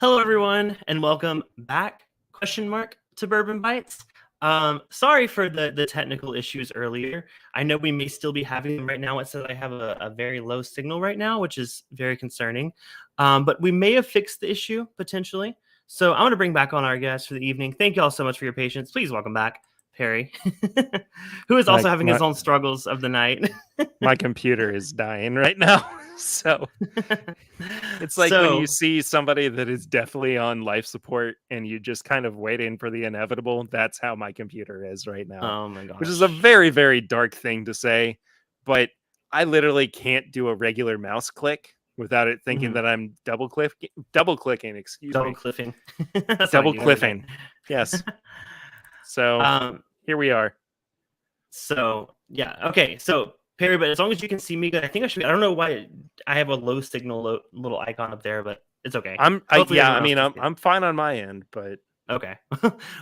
Hello, everyone, and welcome back, to Bourbon Bytes. Sorry for the technical issues earlier. I know we may still be having them right now. It says I have a very low signal right now, which is very concerning. But we may have fixed the issue, potentially. So I'm going to bring back on our guest for the evening. Thank you all so much for your patience. Please welcome back Perry, who is also having his own struggles of the night. My computer is dying right now. So it's like when you see somebody that is definitely on life support and you just kind of waiting for the inevitable. That's how my computer is right now. Oh my gosh. Which is a very, very dark thing to say. But I literally can't do a regular mouse click without it thinking that I'm double clicking. Double cliffing. Yes. So here we are. So yeah. Okay. So Perry, but as long as you can see me good, I think I should. I don't know why I have a low signal little icon up there, but it's okay. I'm fine on my end, but okay.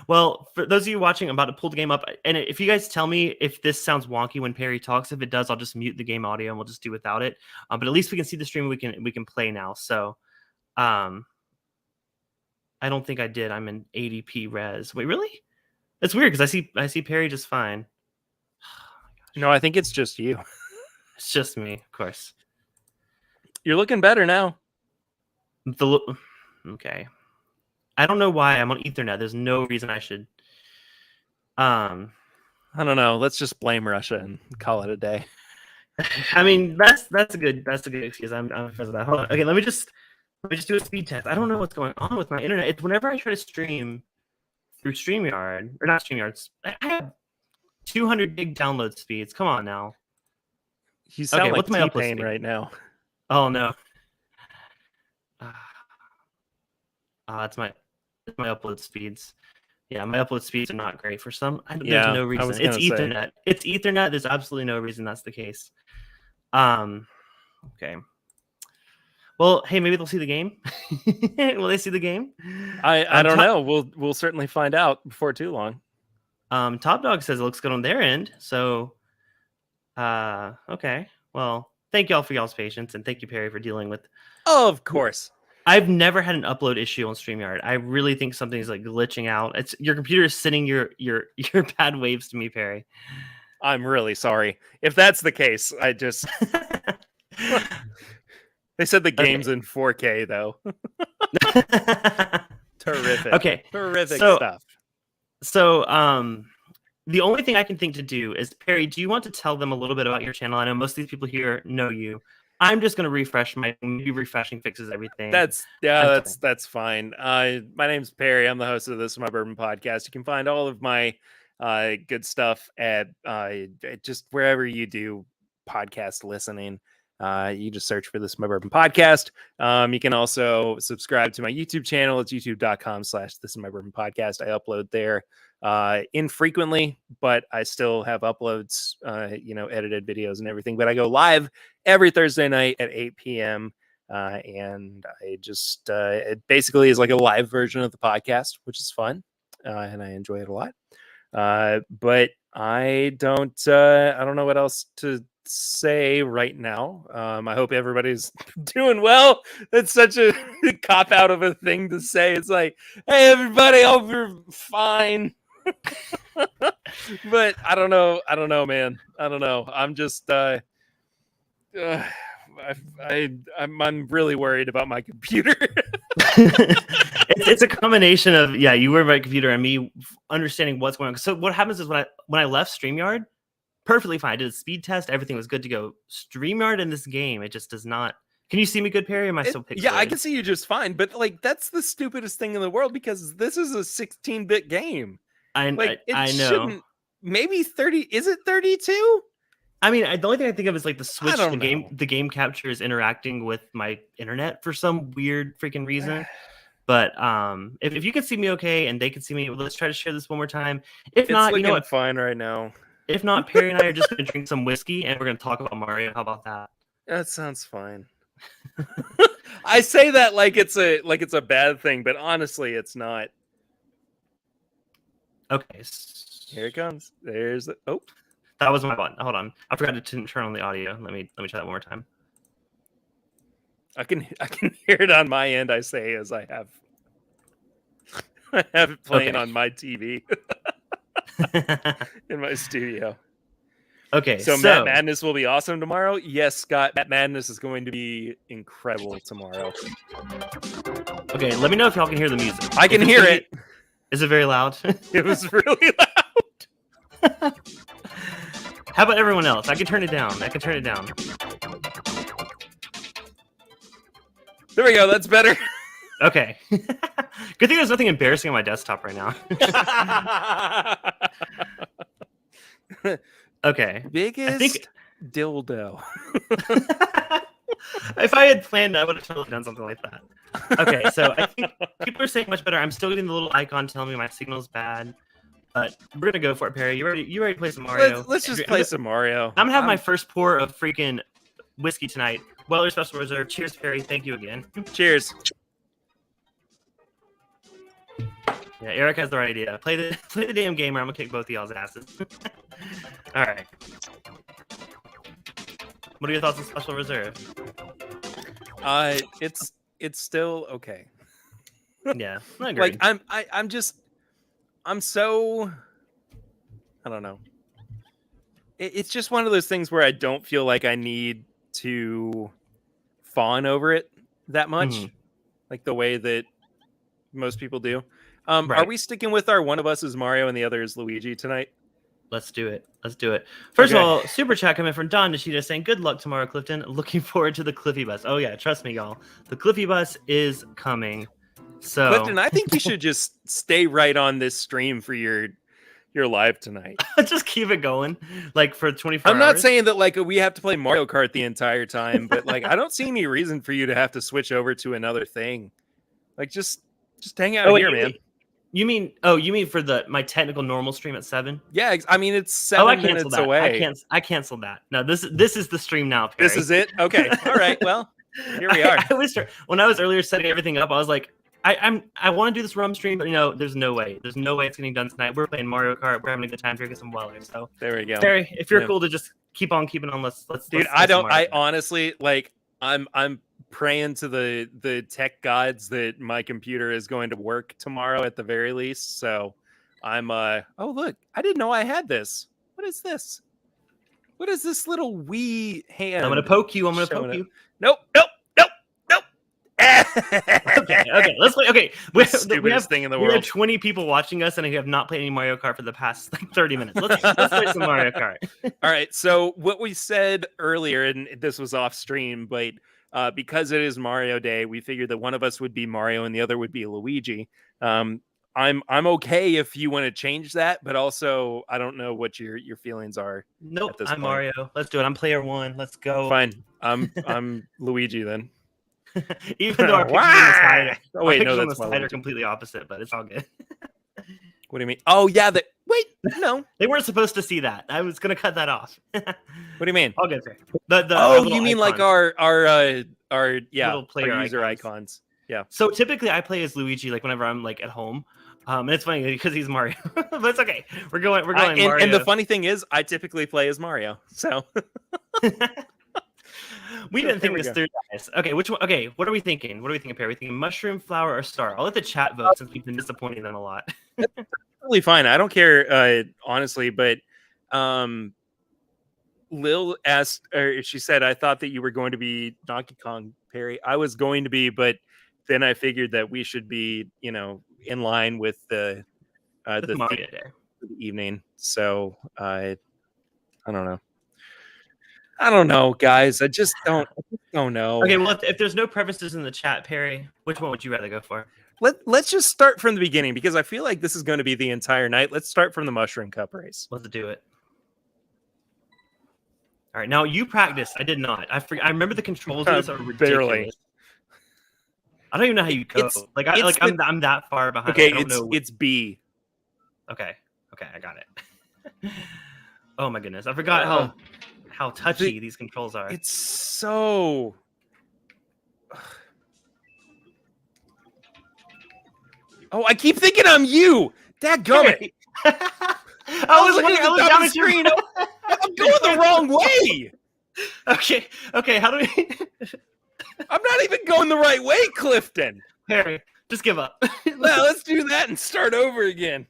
Well, for those of you watching, I'm about to pull the game up, and if you guys tell me if this sounds wonky when Perry talks, if it does, I'll just mute the game audio and we'll just do without it. But at least we can see the stream. We can play now. So, I don't think I did. I'm in 80p res. Wait, really? That's weird because I see Perry just fine. No, I think it's just you. It's just me, of course. You're looking better now. Okay. I don't know why I'm on Ethernet. There's no reason I should. I don't know. Let's just blame Russia and call it a day. I mean, that's a good excuse. I'm afraid of that. Hold on. Okay, let me just do a speed test. I don't know what's going on with my internet. It's whenever I try to stream through StreamYard or not StreamYard. I have 200 gig download speeds. Come on now. You sound like T-Pain right now. Oh no. It's my upload speeds. Yeah, my upload speeds are not great for some. There's no reason. It's Ethernet. It's Ethernet. There's absolutely no reason that's the case. Okay. Well, hey, maybe they'll see the game. Will they see the game? I don't know. We'll certainly find out before too long. Top Dog says it looks good on their end. So, okay. Well, thank y'all for y'all's patience, and thank you, Perry, for dealing with. Oh, of course. I've never had an upload issue on StreamYard. I really think something's like glitching out. It's your computer is sending your bad waves to me, Perry. I'm really sorry. If that's the case, I just they said the game's in 4K though. Terrific. Okay. Terrific stuff. So, the only thing I can think to do is, Perry, do you want to tell them a little bit about your channel? I know most of these people here know you. I'm just going to refresh maybe refreshing fixes everything. That's fine. My name's Perry. I'm the host of this My Bourbon Podcast. You can find all of my good stuff at just wherever you do podcast listening. You just search for this My Bourbon Podcast. You can also subscribe to my YouTube channel. It's youtube.com/This Is My Bourbon Podcast. I upload there infrequently, but I still have uploads, edited videos and everything. But I go live every Thursday night at 8 p.m. And I just it basically is like a live version of the podcast, which is fun, and I enjoy it a lot. But I don't know what else to say right now. I hope everybody's doing well. That's such a cop out of a thing to say. It's like, hey, everybody, hope you're fine. But I don't know, man. I don't know. I'm just I'm really worried about my computer. It's a combination of you worry about my computer and me understanding what's going on. So what happens is when I left StreamYard, perfectly fine. I did a speed test. Everything was good to go. StreamYard in this game, it just does not. Can you see me good, Perry? Am I still pixelated? Yeah, I can see you just fine. But like, that's the stupidest thing in the world because this is a 16-bit game. I know. Maybe 30. Is it 32? I mean, the only thing I think of is like the Switch. The game capture is interacting with my internet for some weird freaking reason. But if you can see me okay and they can see me, let's try to share this one more time. If it's not, looking fine right now. If not, Perry and I are just going to drink some whiskey and we're going to talk about Mario. How about that? That sounds fine. I say that like it's a bad thing, but honestly, it's not. Okay, here it comes. There's that was my button. Hold on, I forgot to turn on the audio. Let me try that one more time. I can hear it on my end. I say as I have I have it playing on my TV in my studio. Okay, so Matt Madness will be awesome tomorrow. Yes, Scott, Matt Madness is going to be incredible tomorrow. Okay, let me know if y'all can hear the music. I can hear it. Is it very loud? It was really loud. How about everyone else? I can turn it down. There we go. That's better. Okay. Good thing there's nothing embarrassing on my desktop right now. Okay. Biggest dildo. If I had planned, I would have totally done something like that. Okay, so I think people are saying much better. I'm still getting the little icon telling me my signal's bad. But we're gonna go for it, Perry. You ready to play some Mario? Let's just play some Mario. I'm gonna have my first pour of freaking whiskey tonight. Weller Special Reserve. Cheers, Perry. Thank you again. Cheers. Yeah, Eric has the right idea. Play the damn game, or I'm gonna kick both of y'all's asses. All right. What are your thoughts on Special Reserve? It's still okay. Yeah, I agree. Like I'm so, I don't know. It's just one of those things where I don't feel like I need to fawn over it that much, like the way that most people do. Right. Are we sticking with our one of us is Mario and the other is Luigi tonight? Let's do it. First of all, super chat coming from Don Nishida saying, "Good luck tomorrow, Clifton. Looking forward to the Cliffy bus." Oh yeah, trust me, y'all. The Cliffy bus is coming. So Clifton, I think you should just stay right on this stream for your live tonight. Just keep it going, like for 24 hours. I'm not saying that like we have to play Mario Kart the entire time, but like I don't see any reason for you to have to switch over to another thing. Like just hang out here, man. You mean for my technical normal stream at 7? Yeah, I mean it's 7 minutes away. I canceled that. No, this is the stream now, Perry. This is it? Okay. All right. Well, here we are. When I was earlier setting everything up, I was like, I want to do this rum stream, but there's no way. There's no way it's getting done tonight. We're playing Mario Kart. We're having a good time drinking some Weller. So there we go. Perry, if you're cool to just keep on keeping on, let's dude. I honestly like I'm praying to the tech gods that my computer is going to work tomorrow at the very least. So I'm oh look, I didn't know I had this. What is this? What is this little wee hand? I'm gonna poke you. Nope. Okay, let's play. Okay, we have thing in the world. We have 20 people watching us, and I have not played any Mario Kart for the past 30 minutes. Let's play some Mario Kart. All right. So what we said earlier, and this was off stream, but because it is Mario Day, we figured that one of us would be Mario and the other would be Luigi. I'm okay if you want to change that, but also I don't know what your feelings are. Nope, I'm point. Mario. Let's do it. I'm player 1. Let's go. Fine. I'm Luigi then. Even though our pictures on the side, that's the side are completely opposite, but it's all good. What do you mean? Oh yeah, wait, no, they weren't supposed to see that. I was gonna cut that off. What do you mean? I'll get there. You mean icons. Like our little player our user icons. Yeah. So typically I play as Luigi, like whenever I'm like at home. And it's funny because he's Mario, but it's okay. We're going Mario. And the funny thing is, I typically play as Mario. So. We didn't think this through, guys. Okay, which one? Okay, what are we thinking? Perry? Are we thinking mushroom, flower, or star? I'll let the chat vote since we've been disappointing them a lot. That's totally fine. I don't care, honestly. But Lil asked, or she said, "I thought that you were going to be Donkey Kong, Perry." I was going to be, but then I figured that we should be, in line with the Mario Day for the evening. So I don't know, guys. I just don't know. Okay, well, if there's no preferences in the chat, Perry, which one would you rather go for? Let's just start from the beginning because I feel like this is going to be the entire night. Let's start from the Mushroom Cup race. Let's do it. All right, now you practiced. I did not. I remember the controls of this are ridiculous. Barely. I don't even know how you go. I'm that far behind. Okay, it's B. Okay, I got it. Oh my goodness, I forgot how touchy these controls are. It's so. Oh, I keep thinking I'm you. Dadgummit. I was looking down at screen. I'm going the wrong way. Okay. How do we? I'm not even going the right way, Clifton. Perry, Just give up. Well, let's do that and start over again.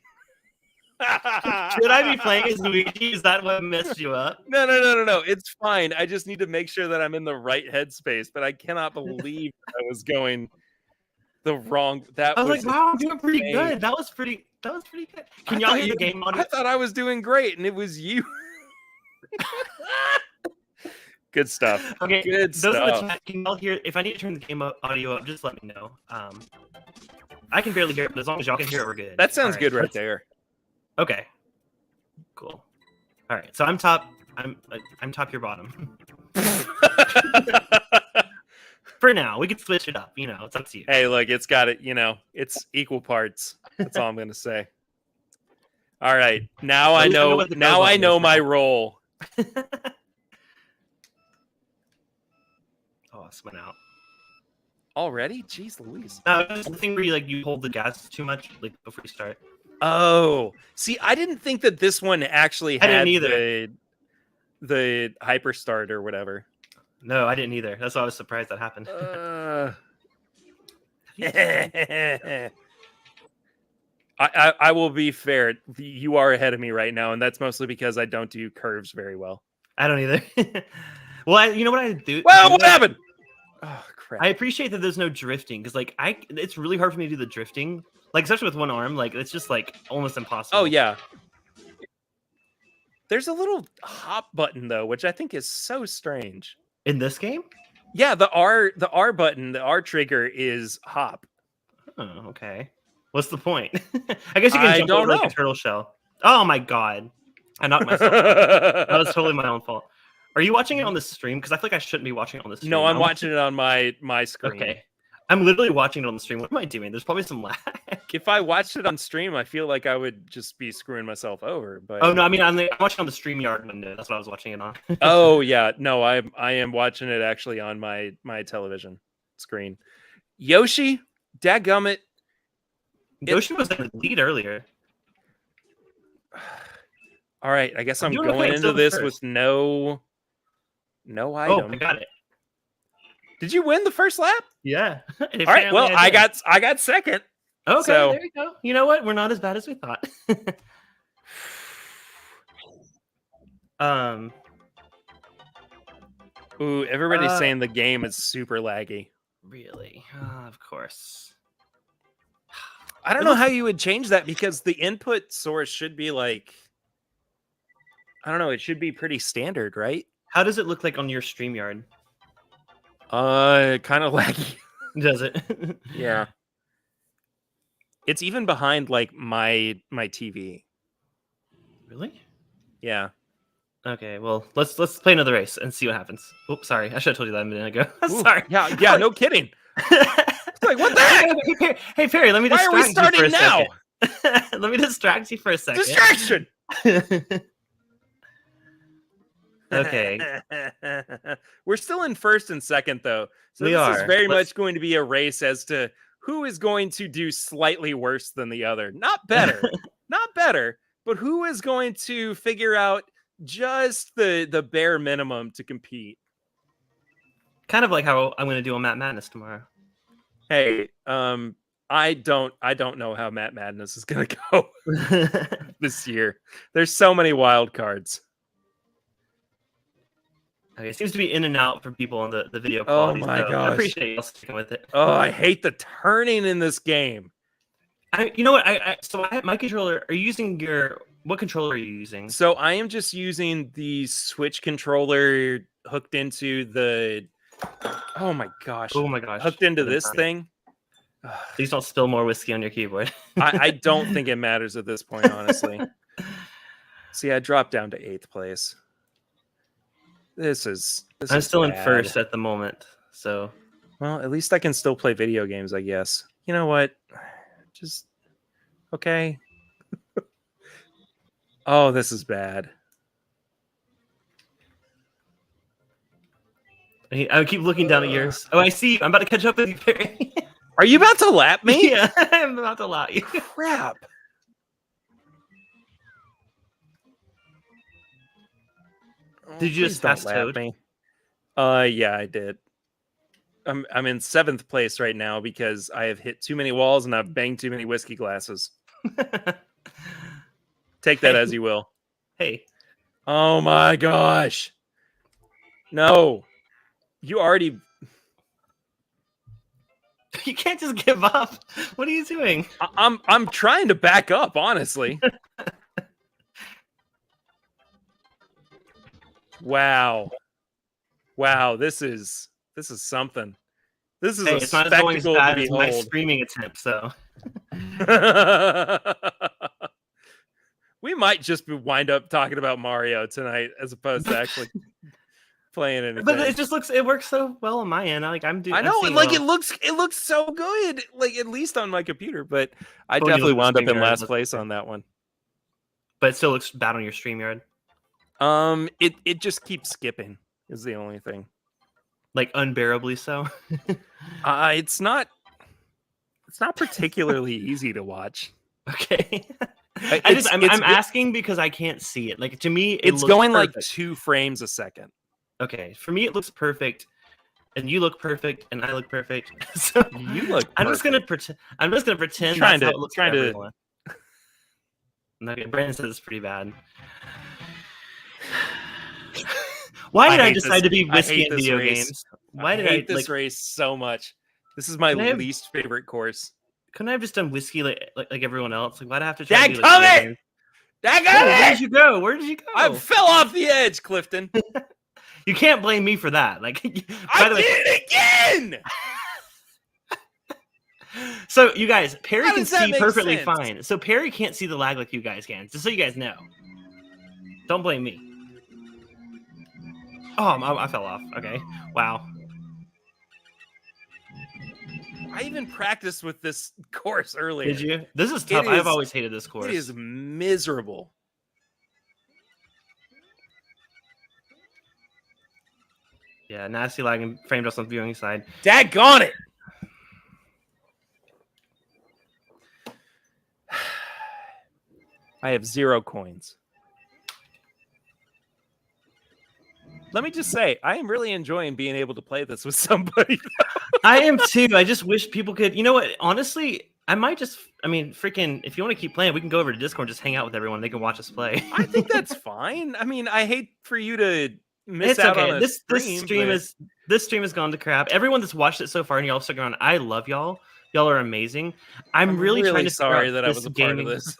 Should I be playing as Luigi? Is that what messed you up? No. It's fine. I just need to make sure that I'm in the right headspace. But I cannot believe I was going the wrong. I was like, wow, I'm doing pretty good. That was pretty good. Can y'all hear the game audio? I thought I was doing great, and it was you. Good stuff. Okay, good stuff. Can y'all hear? If I need to turn the game audio up, just let me know. I can barely hear it, but as long as y'all can hear it, we're good. That sounds good right there. Okay. Cool. All right. So I'm top. I'm top. You're bottom. For now, we can switch it up. It's up to you. Hey, look, it's got it. It's equal parts. That's all I'm gonna say. All right. Now I know. Now I know my role. Oh, it went out. Already? Jeez Louise. No, it's the thing where you hold the gas too much, like before you start. Oh, see, I didn't think that this one actually had the hyper start or whatever. No, I didn't either. That's why I was surprised that happened. I will be fair. You are ahead of me right now, and that's mostly because I don't do curves very well. I don't either. Well, you know what I do? Well, what happened? Oh, crap. I appreciate that there's no drifting because, it's really hard for me to do the drifting. Especially with one arm, it's just almost impossible. Oh yeah. There's a little hop button though, which I think is so strange. In this game? Yeah, the R button, the R trigger is hop. Oh, okay. What's the point? I guess you can jump over like a turtle shell. Oh my god. I knocked myself out. That was totally my own fault. Are you watching it on the stream? Because I feel like I shouldn't be watching it on the stream. No, I'm watching it on my screen. Okay. I'm literally watching it on the stream. What am I doing? There's probably some lag. If I watched it on stream, I feel like I would just be screwing myself over. But oh no, I mean I'm watching on the StreamYard window. That's what I was watching it on. Oh yeah, no, I am watching it actually on my television screen. Yoshi, dadgummit. Yoshi was in the lead earlier. All right, I guess I'm going into this with no item. Oh, I got it. Did you win the first lap? Yeah. All right. Well, I got second. Okay, so, there you go. You know what? We're not as bad as we thought. Ooh, everybody's saying the game is super laggy. Really? Of course. I don't know how you would change that because the input source should be I don't know. It should be pretty standard, right? How does it look like on your StreamYard? Kind of laggy. Does it? Yeah. It's even behind my TV. Really? Yeah. Okay, well, let's play another race and see what happens. Oops, sorry. I should have told you that a minute ago. Sorry. Yeah, no kidding. What the heck? Hey, Perry, let me distract you for a starting now? second. Let me distract you for a second. Distraction! Okay. We're still in first and second, though. So this is very much going to be a race as to who is going to do slightly worse than the other. Not better. Not better, but who is going to figure out just the bare minimum to compete. Kind of like how I'm going to do on Matt Madness tomorrow. Hey, I don't know how Matt Madness is going to go this year. There's so many wild cards. Okay, it seems to be in and out for people on the video quality. Oh my gosh. I appreciate you sticking with it. Oh, I hate the turning in this game. You know what? So I have my controller. Are you using what controller are you using? So I am just using the Switch controller hooked into the. Oh my gosh! Hooked into this thing. Please don't spill more whiskey on your keyboard. I don't think it matters at this point, honestly. See, I dropped down to 8th place. I'm still in first at the moment, so. Well, at least I can still play video games, I guess. You know what? Just okay. Oh, this is bad. I keep looking down at yours. Oh, I see you. I'm about to catch up with you, Perry. Are you about to lap me? Yeah, I'm about to lap you. Crap. Did you just pass Toad? Me. Yeah, I did. I'm in 7th place right now because I have hit too many walls and I've banged too many whiskey glasses. Take that as you will. Hey. Oh my gosh. No. You already... You can't just give up. What are you doing? I'm trying to back up, honestly. Wow. Wow, this is something. This is a It's not going as spectacle to bad as my behold. streaming attempt, so. We might just wind up talking about Mario tonight as opposed to actually playing anything. But it works so well on my end. I know, like it looks so good, like at least on my computer. But I Well, definitely wound up in StreamYard, last place on that one. But it still looks bad on your StreamYard. It just keeps skipping is the only thing. Like unbearably so. It's not particularly easy to watch. Okay. I'm asking because I can't see it. Like to me, it's going perfect. Like 2 frames a second. Okay, for me it looks perfect, and you look perfect, and I look perfect. So you look. I'm just gonna pretend. I'm just gonna pretend. Trying that's to how it looks trying for to. Everyone. Okay, Brandon says it's pretty bad. Why did I decide to be whiskey in video games? Why did I hate this race so much? This is my least favorite course. Couldn't I have just done whiskey like everyone else? Like, why'd I have to try to do it? Where did you go? Where did you go? I fell off the edge, Clifton. You can't blame me for that. Like, I did it again. So, you guys, Perry can see perfectly fine. So Perry can't see the lag like you guys can. Just so you guys know. Don't blame me. Oh, I fell off. Okay. Wow. I even practiced with this course earlier. Did you? This is tough. I've always hated this course. It is miserable. Yeah, nasty lag and framed us on the viewing side. Daggone it! I have 0 coins. Let me just say, I am really enjoying being able to play this with somebody. I am too. I just wish people could. You know what? Honestly, I might just. I mean, freaking. If you want to keep playing, we can go over to Discord and just hang out with everyone. They can watch us play. I think that's fine. I mean, I hate for you to miss out on a this stream. This stream has gone to crap. Everyone that's watched it so far and y'all stuck around, I love y'all. Y'all are amazing. I'm really trying to sorry that I was a part of this.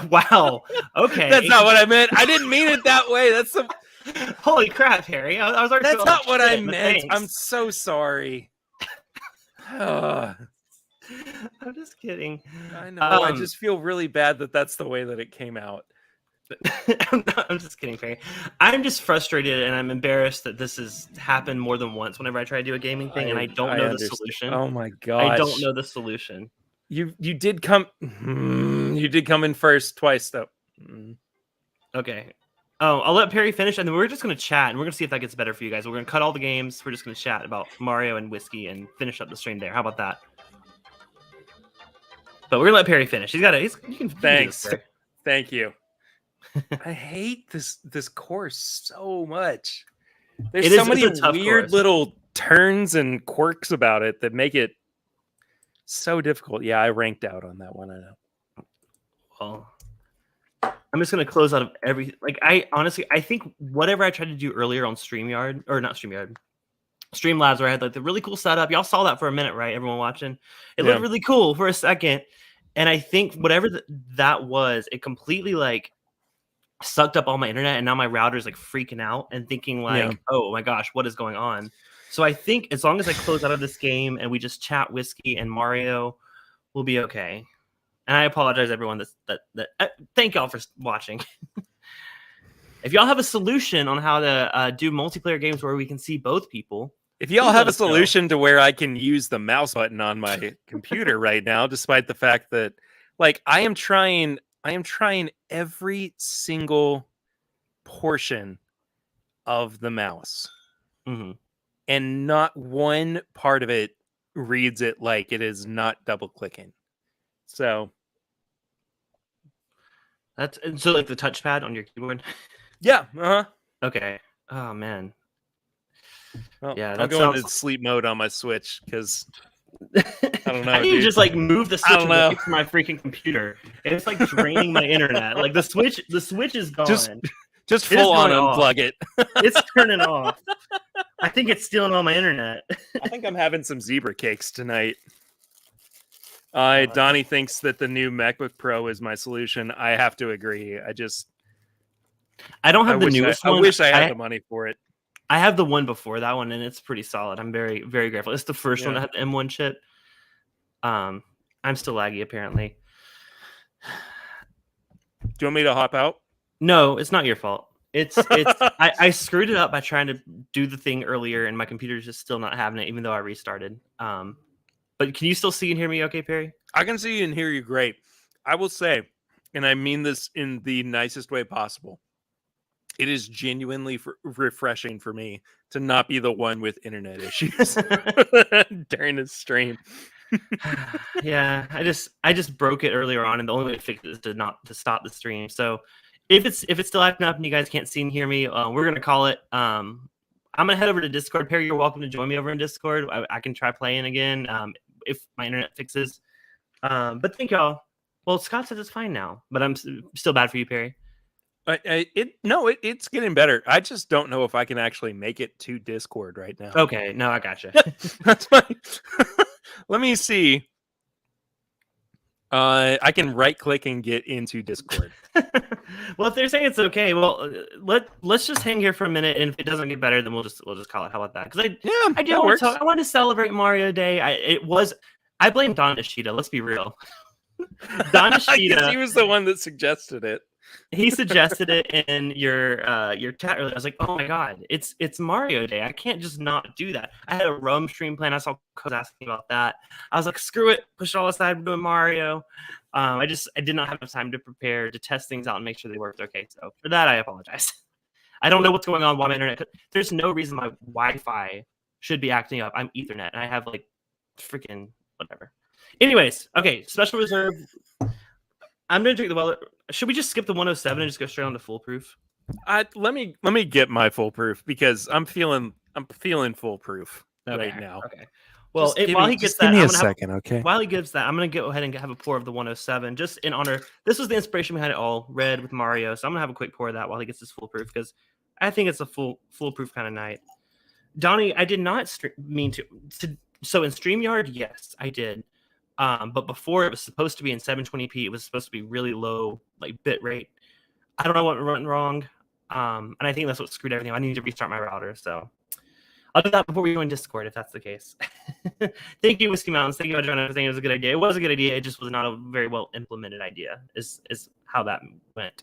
Wow. Okay. That's not what I meant. I didn't mean it that way. That's some. Holy crap, Harry! I was already. That's not what I meant. I'm so sorry. I'm just kidding. I know. I just feel really bad that that's the way that it came out. I'm just kidding, Perry. I'm just frustrated and I'm embarrassed that this has happened more than once whenever I try to do a gaming thing, and I don't know the solution. Oh my gosh. I don't know the solution. You did come in first twice though. Okay. Oh, I'll let Perry finish, and then we're just going to chat, and we're going to see if that gets better for you guys. We're going to cut all the games. We're just going to chat about Mario and whiskey and finish up the stream there. How about that? But we're going to let Perry finish. You can. Thanks. Thank you. I hate this course so much. There's so many weird little turns and quirks about it that make it so difficult. Yeah, I ranked out on that one. I know. Well, I'm just gonna close out of every. Like, I honestly, I think whatever I tried to do earlier on StreamYard, or not StreamYard, Streamlabs, where I had like the really cool setup. Y'all saw that for a minute, right? Everyone watching, it looked really cool for a second, and I think whatever that was, it completely like sucked up all my internet, and now my router's like freaking out and thinking like, oh my gosh, what is going on? So I think as long as I close out of this game and we just chat whiskey and Mario, we'll be okay. And I apologize, everyone. Thank y'all for watching. If y'all have a solution on how to do multiplayer games where we can see both people, if y'all have a solution to where I can use the mouse button on my computer right now, despite the fact that, like, I am trying every single portion of the mouse, and not one part of it reads it like it is not double clicking. So that's so like the touchpad on your keyboard. Yeah. Okay. Oh man. Well, Yeah, I'm that going sounds. to sleep mode on my Switch because I don't I know, need to dude. just like move the I Switch don't away know. from my freaking computer. It's like draining my internet. Like the Switch is Just gone. just It is full on going off. unplug it. It's turning off. I think it's stealing all my internet. I think I'm having some zebra cakes tonight. Oh, Donnie thinks that the new MacBook Pro is my solution. I have to agree. I don't have the wish newest I one. wish I had the money for it. I have the one before that one, and it's pretty solid. I'm very, very grateful. It's the first one that had the M1 chip. I'm still laggy, apparently. Do you want me to hop out? No, it's not your fault. It's I screwed it up by trying to do the thing earlier, and my computer's just still not having it, even though I restarted. But can you still see and hear me okay, Perry? I can see and hear you great. I will say, and I mean this in the nicest way possible, it is genuinely refreshing for me to not be the one with internet issues during the stream. Yeah, I just broke it earlier on, and the only way to fix it is to stop the stream. So if it's still acting up and you guys can't see and hear me, we're gonna call it. I'm gonna head over to Discord. Perry, you're welcome to join me over in Discord. I can try playing again if my internet fixes. But thank y'all. Well, Scott says it's fine now, but I'm still bad for you, Perry. It's getting better. I just don't know if I can actually make it to Discord right now. Okay, no, I gotcha. That's fine. Let me see. I can right click and get into Discord. Well, if they're saying it's okay, well, let's just hang here for a minute, and if it doesn't get better, then we'll just call it. How about that? Because I wanted to celebrate Mario Day. I blame Don Nishida. Let's be real. Don Nishida. He was the one that suggested it. He suggested it in your chat earlier. I was like, oh my god, it's Mario Day. I can't just not do that. I had a rum stream plan. I saw Coz asking about that. I was like, screw it, push it all aside. We're doing Mario. I did not have enough time to prepare to test things out and make sure they worked okay. So for that, I apologize. I don't know what's going on. Why my internet? There's no reason my Wi-Fi should be acting up. I'm Ethernet, and I have like freaking whatever. Anyways, okay, special reserve. I'm gonna drink the Weller. Should we just skip the 107 and just go straight on to foolproof? Let me get my foolproof because I'm feeling foolproof Okay, right now. Okay. Well, while he gets that, give me a second, okay? While he gives that, I'm gonna go ahead and have a pour of the 107, just in honor. This was the inspiration behind it all. Red with Mario, so I'm gonna have a quick pour of that while he gets his foolproof because I think it's a foolproof kind of night. Donnie, I did not mean to. So in StreamYard, yes, I did. But before it was supposed to be in 720p, it was supposed to be really low, like bit rate. I don't know what went wrong. And I think that's what screwed everything. I need to restart my router, so I'll do that before we go in Discord if that's the case. Thank you, Whiskey Mountains. Thank you for joining us. I think it was a good idea. It was a good idea. It just was not a very well implemented idea. Is how that went.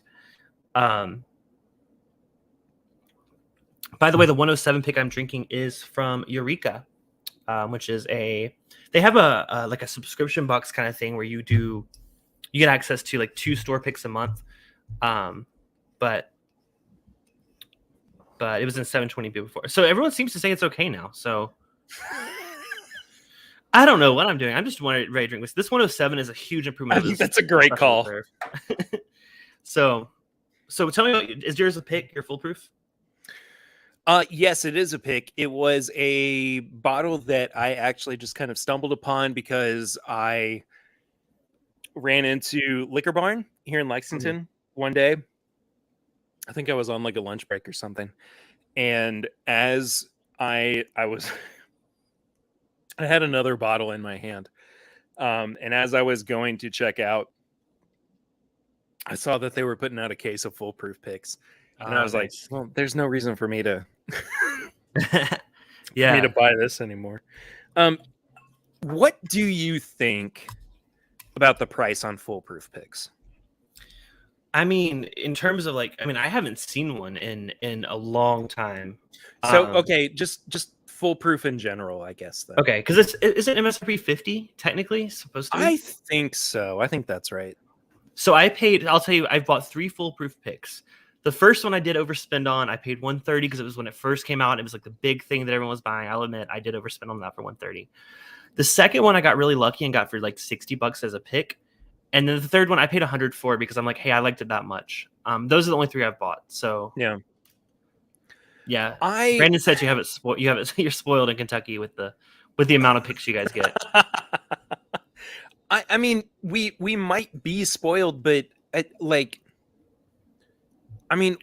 By the way, the 107 pick I'm drinking is from Eureka, which is they have a like a subscription box kind of thing where you get access to like 2 store picks a month. But it was in 720p before. So everyone seems to say it's okay now. So I don't know what I'm doing. I'm just ready to drink this. This 107 is a huge improvement. I think that's a great call. So tell me, is yours a pick? Your foolproof? Yes, it is a pick. It was a bottle that I actually just kind of stumbled upon because I ran into Liquor Barn here in Lexington one day. I think I was on like a lunch break or something. And as I was, I had another bottle in my hand. And as I was going to check out, I saw that they were putting out a case of foolproof picks. And I was like, well, there's no reason for me to me to buy this anymore. What do you think about the price on foolproof picks? I mean, in terms of like, I haven't seen one in a long time. So okay, just foolproof in general, I guess. Though. Okay, because is it MSRP 50 technically supposed to be? I think so. I think that's right. So I'll tell you, I've bought 3 foolproof picks. The first one I did overspend on. I paid $130 because it was when it first came out. It was like the big thing that everyone was buying. I'll admit I did overspend on that for $130. The second one I got really lucky and got for like $60 as a pick. And then the third one I paid $100 for because I'm like, hey, I liked it that much. Those are the only 3 I've bought. So yeah. Yeah, I Brandon said you have it. You have it. You're spoiled in Kentucky with the amount of picks you guys get. I mean, we might be spoiled, but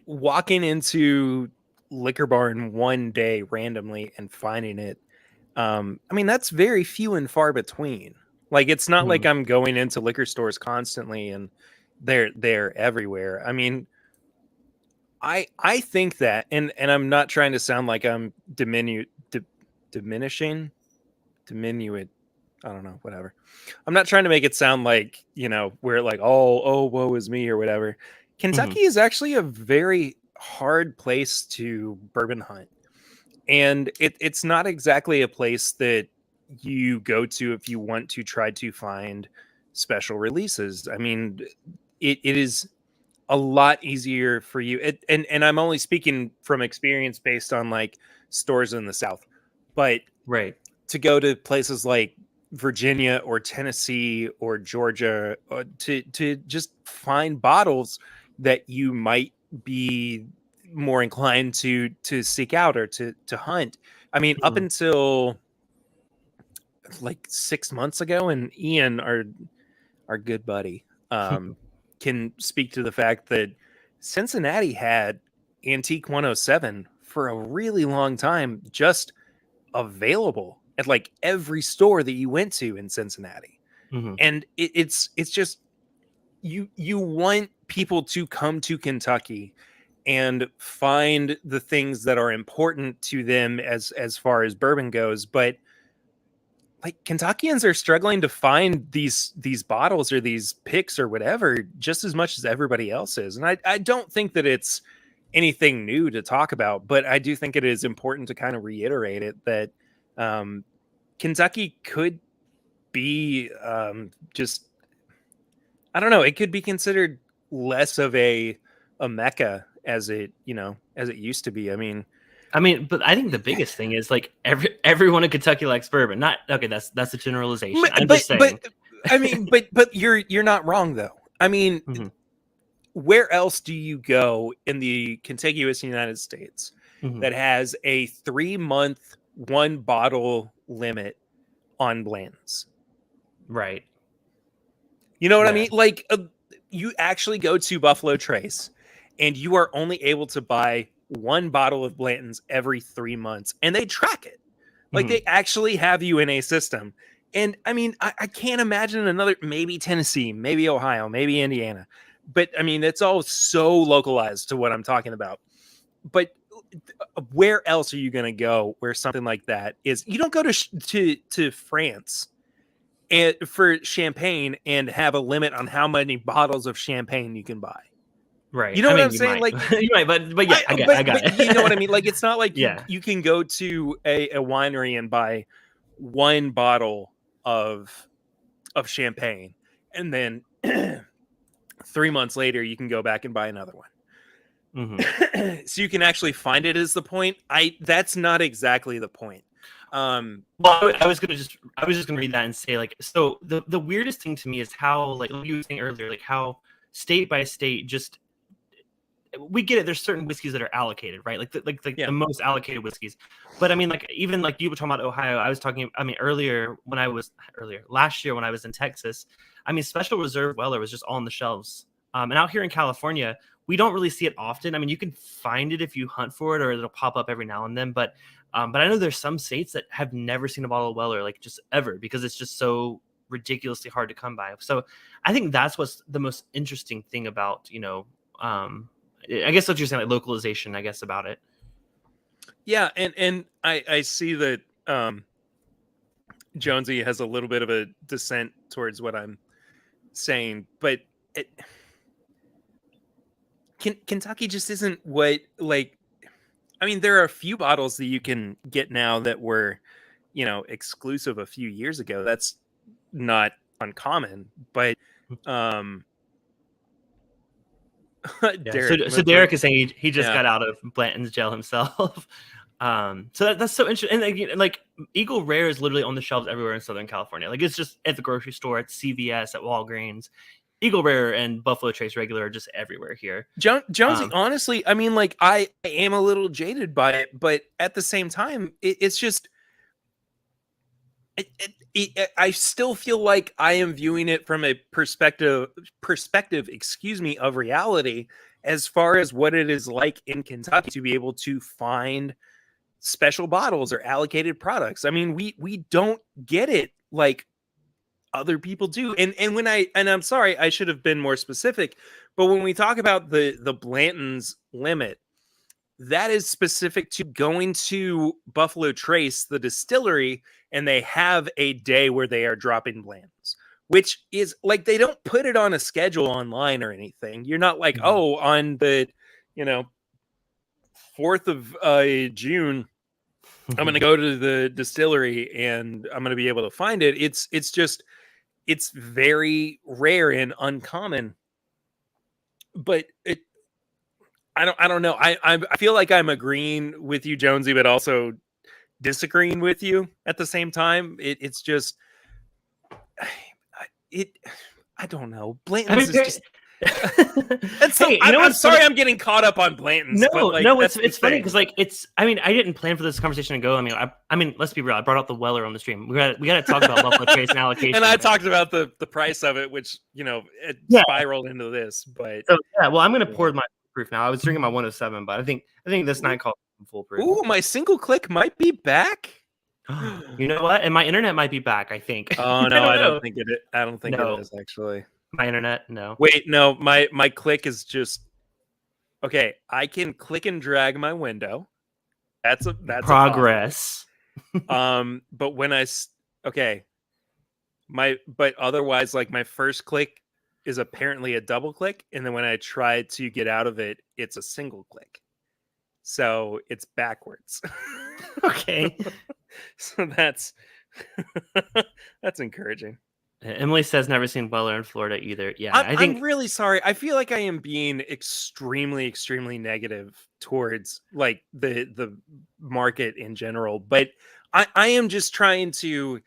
walking into Liquor Barn one day randomly and finding it, that's very few and far between. Like, it's not like I'm going into liquor stores constantly and they're everywhere. I mean, I think that, and I'm not trying to sound like I'm diminishing, diminuate. I don't know, whatever. I'm not trying to make it sound like, we're like, oh, woe is me or whatever. Kentucky is actually a very hard place to bourbon hunt. And it's not exactly a place that you go to if you want to try to find special releases. I mean, it is a lot easier for you. And I'm only speaking from experience based on like stores in the South. But Right. to go to places like Virginia or Tennessee or Georgia to just find bottles that you might be more inclined to seek out or to hunt. I mean, up until like 6 months ago, and Ian, our good buddy, can speak to the fact that Cincinnati had Antique 107 for a really long time, just available at like every store that you went to in Cincinnati. And it's just you want people to come to Kentucky and find the things that are important to them as far as bourbon goes, but like Kentuckians are struggling to find these bottles or these picks or whatever just as much as everybody else is. And I don't think that it's anything new to talk about, but I do think it is important to kind of reiterate it that Kentucky could be just, I don't know, it could be considered less of a mecca as it used to be. I mean, but I think the biggest thing is like everyone in Kentucky likes bourbon. Not okay. That's a generalization. I'm just saying. But you're not wrong though. I mean, where else do you go in the contiguous United States that has a 3-month 1 bottle limit on blends? Right. You know what I mean? Like you actually go to Buffalo Trace and you are only able to buy 1 bottle of Blanton's every 3 months, and they track it. Like they actually have you in a system. And I mean, I can't imagine another, maybe Tennessee, maybe Ohio, maybe Indiana. But I mean, it's all so localized to what I'm talking about. But where else are you going to go where something like that is? You don't go to France and for champagne and have a limit on how many bottles of champagne you can buy. Right. You know what I'm saying? Might. Like you might, but yeah, I got it. You know what I mean? Like it's not like you can go to a winery and buy 1 bottle of champagne and then 3 months later you can go back and buy another one. So you can actually find it is the point. That's not exactly the point. Well, I was just gonna read that and say like, so the weirdest thing to me is how like you were saying earlier, like how state by state just, we get it. There's certain whiskeys that are allocated, right? Like the most allocated whiskeys. But I mean, like even like you were talking about Ohio. I was talking. I mean, last year when I was in Texas, I mean, Special Reserve Weller was just all on the shelves. And out here in California, we don't really see it often. I mean, you can find it if you hunt for it, or it'll pop up every now and then. But I know there's some states that have never seen a bottle of Weller, like just ever, because it's just so ridiculously hard to come by. So I think that's what's the most interesting thing about, I guess what you're saying, like localization, I guess, about it. Yeah, and I see that Jonesy has a little bit of a dissent towards what I'm saying, but Kentucky just isn't what, like, I mean, there are a few bottles that you can get now that were, exclusive a few years ago. That's not uncommon, but Derek, so Derek is saying he just got out of Blanton's jail himself. So that's so interesting. And like Eagle Rare is literally on the shelves everywhere in Southern California. Like it's just at the grocery store, at CVS, at Walgreens. Eagle Rare and Buffalo Trace regular are just everywhere here. Jonesy, honestly, I mean, like, I am a little jaded by it, but at the same time, it's just, I still feel like I am viewing it from a perspective, excuse me, of reality, as far as what it is like in Kentucky to be able to find special bottles or allocated products. I mean, we don't get it like other people do. And I'm sorry, I should have been more specific, but when we talk about the Blanton's limit, that is specific to going to Buffalo Trace, the distillery, and they have a day where they are dropping Blanton's, which is like, they don't put it on a schedule online or anything. You're not like, oh, on the 4th of June, I'm going to go to the distillery and I'm going to be able to find it. It's very rare and uncommon, but I don't know. I feel like I'm agreeing with you, Jonesy, but also disagreeing with you at the same time. It's just, I don't know. Blanton's is just. I'm sorry, I'm getting caught up on Blanton's. It's funny because I mean, I didn't plan for this conversation to go. I mean, let's be real. I brought out the Weller on the stream. We got to talk about Buffalo Trace and allocation. And I talked about the price of it, which it spiraled into this. But well, I'm going to pour my proof now. I was drinking my 107, but I think this night called full proof. Ooh, my single click might be back. You know what? And my internet might be back, I think. Oh no, I don't think it is actually. My internet, no. Wait, no, my click is just okay. I can click and drag my window. That's progress. But when but otherwise, like, my first click is apparently a double click, and then when I try to get out of it, it's a single click. So it's backwards. Okay. So that's encouraging. Emily says never seen Weller in Florida either. Yeah, I'm really sorry. I feel like I am being extremely, extremely negative towards like the market in general, but I am just trying to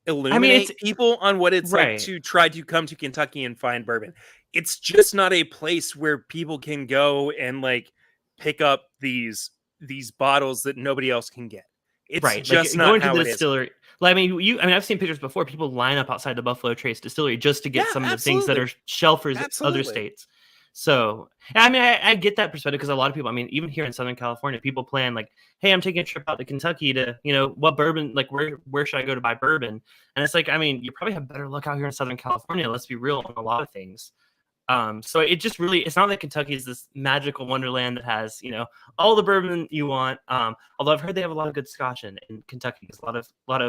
illuminate people on what it's like to try to come to Kentucky and find bourbon. It's just not a place where people can go and like pick up these bottles that nobody else can get. It's just not going to the distillery. Like, I've seen pictures before. People line up outside the Buffalo Trace distillery just to get some of the things that are shelfers in other states. So, I get that perspective because a lot of people, even here in Southern California, people plan like, hey, I'm taking a trip out to Kentucky to, what bourbon, like where should I go to buy bourbon? And it's like, you probably have better luck out here in Southern California. Let's be real on a lot of things. So it just really, it's not that Kentucky is this magical wonderland that has, all the bourbon you want. Although I've heard they have a lot of good Scotch in Kentucky because a lot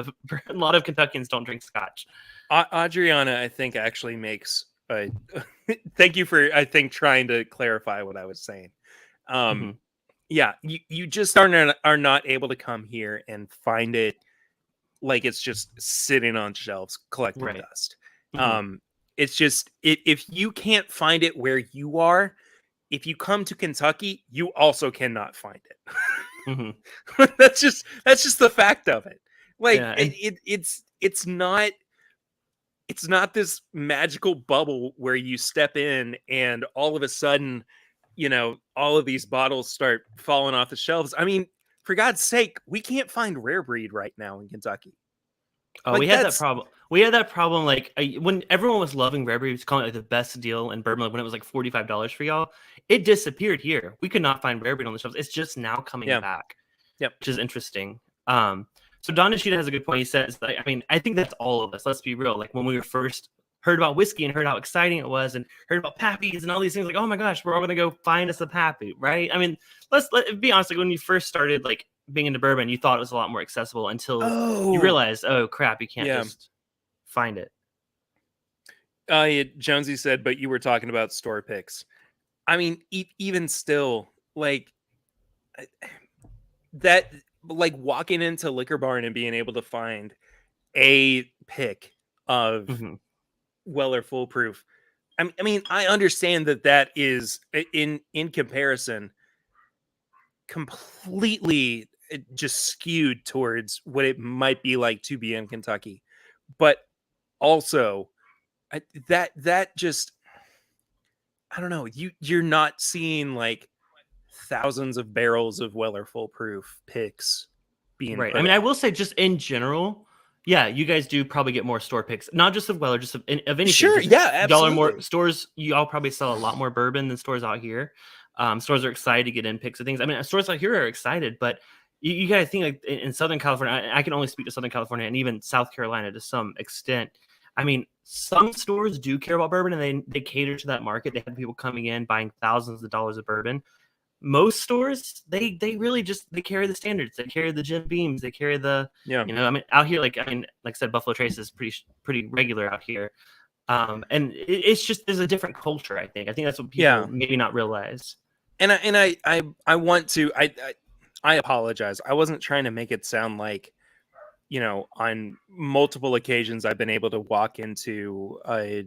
of Kentuckians don't drink Scotch. Adriana, I think, actually makes thank you for, I think, trying to clarify what I was saying. Yeah, you just are not able to come here and find it like it's just sitting on shelves collecting dust. It's just, if you can't find it where you are, if you come to Kentucky, you also cannot find it. That's just the fact of it. Like, it's not this magical bubble where you step in and all of a sudden, all of these bottles start falling off the shelves. For God's sake, we can't find rare breed right now in Kentucky. Oh, like, we had that problem. We had that problem like when everyone was loving rare breed, was calling it like the best deal in bourbon, like when it was like $45 for y'all. It disappeared here. We could not find rare breed on the shelves. It's just now coming back. Yep, which is interesting. So Don Nishida has a good point. He says, like, I think that's all of us. Let's be real. Like when we were first heard about whiskey and heard how exciting it was, and heard about Pappies and all these things, like, oh my gosh, we're all gonna go find us a Pappy, right? Let's be honest. Like when you first started like being into bourbon, you thought it was a lot more accessible until you realized, oh crap, you can't just find it. Jonesy said, but you were talking about store picks. Even still, like that, like walking into Liquor Barn and being able to find a pick of Weller Full Proof. I understand that is in comparison completely just skewed towards what it might be like to be in Kentucky. But Also, that just, I don't know, you're not seeing like thousands of barrels of Weller Full Proof picks being Right. put I mean, I out. will say just in general, yeah, you guys do probably get more store picks, not just of Weller, just of anything. Sure, Just yeah, y'all are more absolutely. stores. Y'all probably sell a lot more bourbon than stores out here. Stores are excited to get in picks of things. I mean, stores out here are excited, but you got to think like in Southern California. I can only speak to Southern California and even South Carolina to some extent. I mean, some stores do care about bourbon and they cater to that market. They have people coming in buying thousands of dollars of bourbon. Most stores they really just they carry the standards, they carry the Jim Beams, they carry the Yeah. I mean out here, like like I said, Buffalo Trace is pretty regular out here. And it's just there's a different culture. I think that's what people maybe not realize. And I want to, I apologize, I wasn't trying to make it sound like, on multiple occasions I've been able to walk into a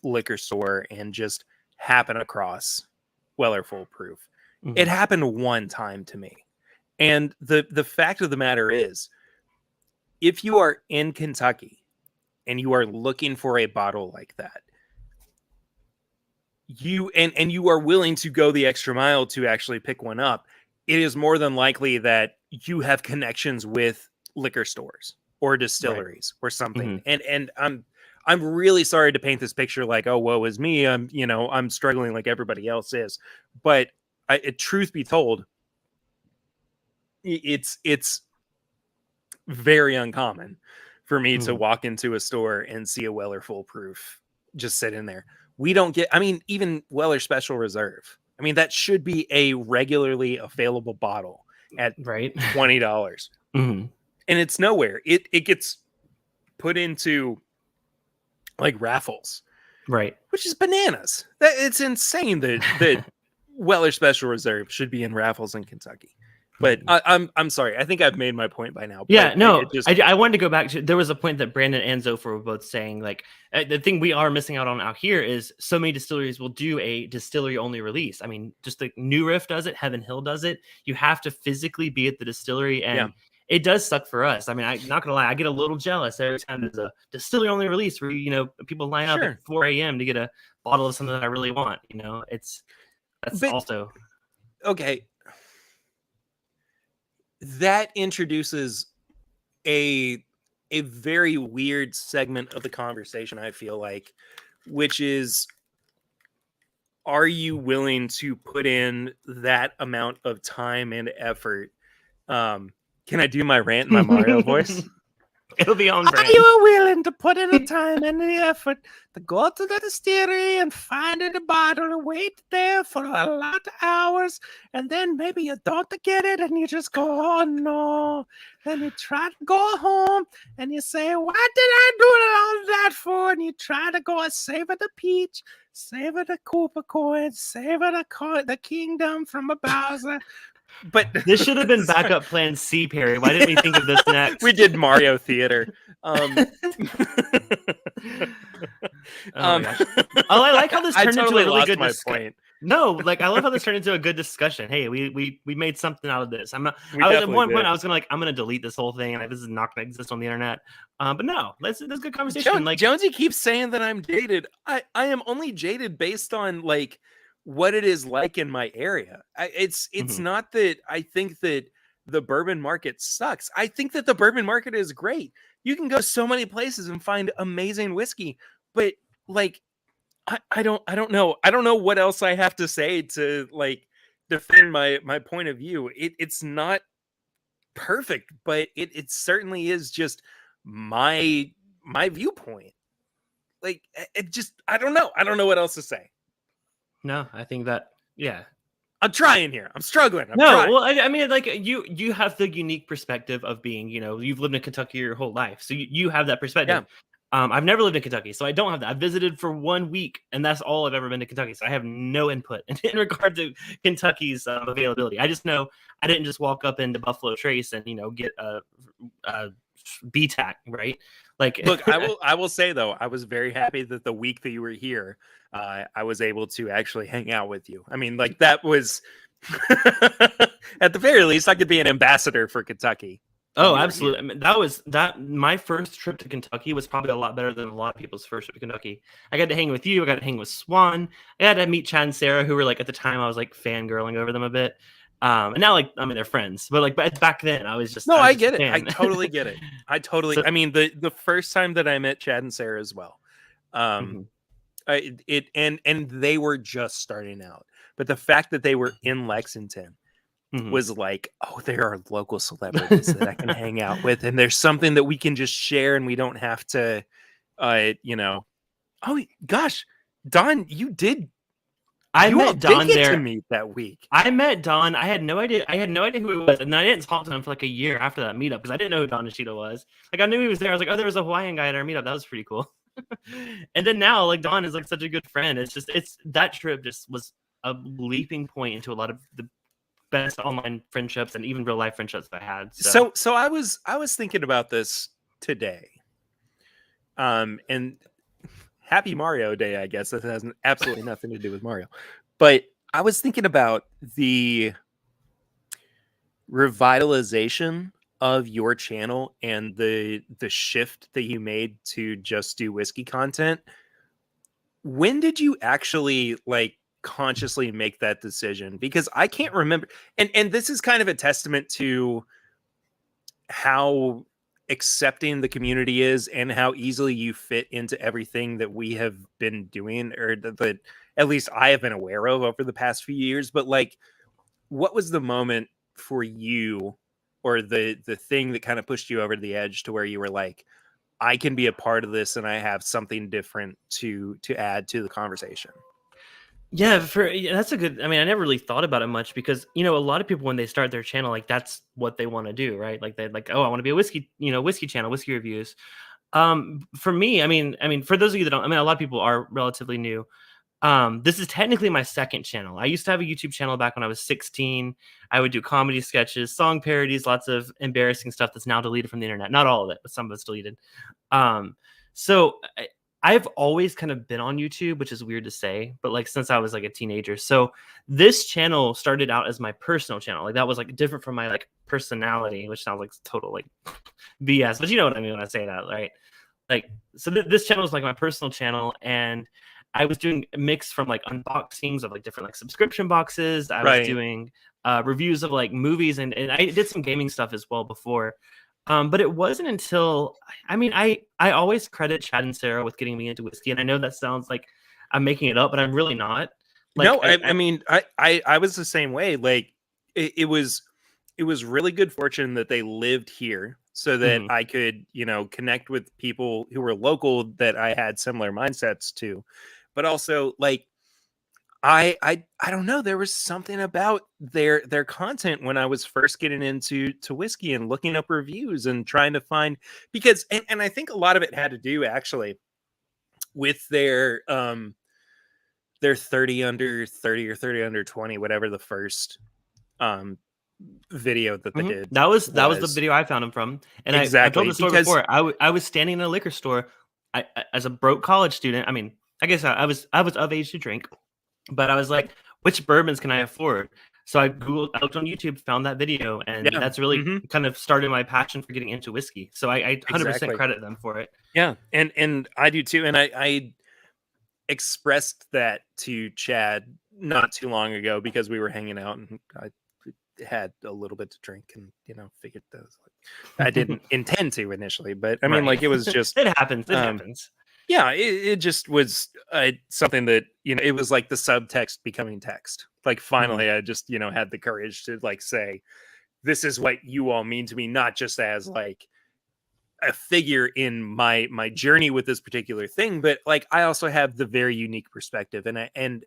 liquor store and just happen across Weller Full Proof. Mm-hmm. It happened one time to me. And the fact of the matter is, if you are in Kentucky and you are looking for a bottle like that, you are willing to go the extra mile to actually pick one up, it is more than likely that you have connections with liquor stores or distilleries or something. Mm-hmm. And I'm really sorry to paint this picture like, oh, woe is me, I'm struggling like everybody else is, but truth be told, it's very uncommon for me to walk into a store and see a Weller Full Proof just sit in there. We don't get, I mean, even Weller Special Reserve, I mean, that should be a regularly available bottle at $20. Mm-hmm. And it's nowhere. It gets put into like raffles, right? Which is bananas. It's insane that Weller Special Reserve should be in raffles in Kentucky. But I'm sorry. I think I've made my point by now. Yeah, no, I wanted to go back to, there was a point that Brandon and Zophar were both saying, like, the thing we are missing out here is so many distilleries will do a distillery only release. I mean, just like New Riff does it, Heaven Hill does it. You have to physically be at the distillery, and it does suck for us. I mean, I'm not gonna lie, I get a little jealous every time there's a distillery only release where people line up at 4 a.m. to get a bottle of something that I really want. That's also okay. That introduces a very weird segment of the conversation, I feel like, which is, are you willing to put in that amount of time and effort? Can I do my rant in my Mario voice? It'll be on brand. Are you willing to put in the time and the effort to go to the distillery and find a bottle and wait there for a lot of hours, and then maybe you don't get it and you just go, oh no. Then you try to go home and you say, what did I do all that for? And you try to go and savor the peach, savor the Koopa coin, savor the kingdom from a Bowser. But this should have been backup plan C, Perry. Why didn't we think of this next? We did Mario Theater. Oh my gosh. Oh, I like how this turned into a really good discussion. No, like I love how this turned into a good discussion. Hey, we made something out of this. At one point I was gonna delete this whole thing, and this is not gonna exist on the internet. But no, that's a good conversation. Jonesy keeps saying that I'm jaded. I am only jaded based on like what it is like in my area. It's not that I think that the bourbon market sucks. I think that the bourbon market is great. You can go so many places and find amazing whiskey, but like I don't know. I don't know what else I have to say to like defend my point of view. It's not perfect, but it certainly is just my viewpoint. Like it just, I don't know. I don't know what else to say. No, I think that, yeah. I'm trying here. I'm struggling. Well, I mean, like you have the unique perspective of being, you've lived in Kentucky your whole life. So you have that perspective. Yeah. I've never lived in Kentucky, so I don't have that. I visited for 1 week, and that's all I've ever been to Kentucky. So I have no input in regard to Kentucky's availability. I just know I didn't just walk up into Buffalo Trace and, get a BTAC, right? Like, look, I will say though, I was very happy that the week that you were here, I was able to actually hang out with you. I mean, like that was at the very least, I could be an ambassador for Kentucky. Oh, absolutely. I mean, that was that. My first trip to Kentucky was probably a lot better than a lot of people's first trip to Kentucky. I got to hang with you. I got to hang with Swan. I got to meet Chad and Sarah, who were like at the time I was like fangirling over them a bit. And now like I mean they're friends, but back then I was just No, I just get a it. I fan. totally get it. So, I mean, the first time that I met Chad and Sarah as well, mhm, and they were just starting out, but the fact that they were in Lexington mhm. was like, oh, there are local celebrities that I can hang out with, and there's something that we can just share, and we don't have to, you know. Oh gosh, Don, I you all met did Don get to there. meet that week. I met Don. I had no idea. I had no idea who he was, and I didn't talk to him for like a year after that meetup because I didn't know who Don Nishida was. Like I knew he was there. I was like, oh, there was a Hawaiian guy at our meetup. That was pretty cool. And then now, like Don is like such a good friend. It's that trip just was a leaping point into a lot of the best online friendships and even real life friendships I had. So I was thinking about this today. And happy Mario Day, I guess. That has absolutely nothing to do with Mario. But I was thinking about the revitalization of your channel and the shift that you made to just do whiskey content. When did you actually like consciously make that decision? Because I can't remember. And this is kind of a testament to how accepting the community is and how easily you fit into everything that we have been doing, or that at least I have been aware of over the past few years. But like, what was the moment for you, or the thing that kind of pushed you over the edge to where you were like, I can be a part of this and I have something different to add to the conversation? yeah, that's a good. I mean, I never really thought about it much because a lot of people when they start their channel, like that's what they want to do, right? Like they like, oh, I want to be a whiskey channel, whiskey reviews. For me, I mean, for those of you that don't, I mean, a lot of people are relatively new. This is technically my second channel. I used to have a YouTube channel back when I was 16. I would do comedy sketches, song parodies, lots of embarrassing stuff that's now deleted from the internet. Not all of it, but some of it's deleted. So I've always kind of been on YouTube, which is weird to say, but like since I was like a teenager. So this channel started out as my personal channel. Like that was like different from my like personality, which sounds like total like BS, but you know what I mean when I say that, right? Like, so this channel is like my personal channel, and I was doing a mix from like unboxings of like different like subscription boxes. I was Right. doing reviews of like movies, and I did some gaming stuff as well before. But it wasn't until I mean I always credit Chad and Sarah with getting me into whiskey, and I know that sounds like I'm making it up, but I'm really not. Like No, I mean, I was the same way. Like it was really good fortune that they lived here so that mhm. I could, connect with people who were local that I had similar mindsets to. But also like I don't know, there was something about their content when I was first getting into whiskey and looking up reviews and trying to find, because and I think a lot of it had to do actually with their 30 under 30 or 30 under 20, whatever the first um video that they Mhm. did That was the was. video I found him from, and I've told Exactly, the story because before. I was standing in a liquor store, as a broke college student. I mean, I guess I was of age to drink, but I was like, which bourbons can I afford? So I looked on YouTube, found that video, and yeah, that's really hmm, kind of started my passion for getting into whiskey. So I 100% exactly, credit them for it. yeah, and I do too, and I expressed that to Chad not too long ago because we were hanging out and I had a little bit to drink and figured those I didn't intend to initially, but I mean, Right. like, it was just It happens. It um happens. yeah, it just was something that it was like the subtext becoming text. Like Mhm. finally I just had the courage to like say, this is what you all mean to me, not just as like a figure in my journey with this particular thing, but like I also have the very unique perspective, and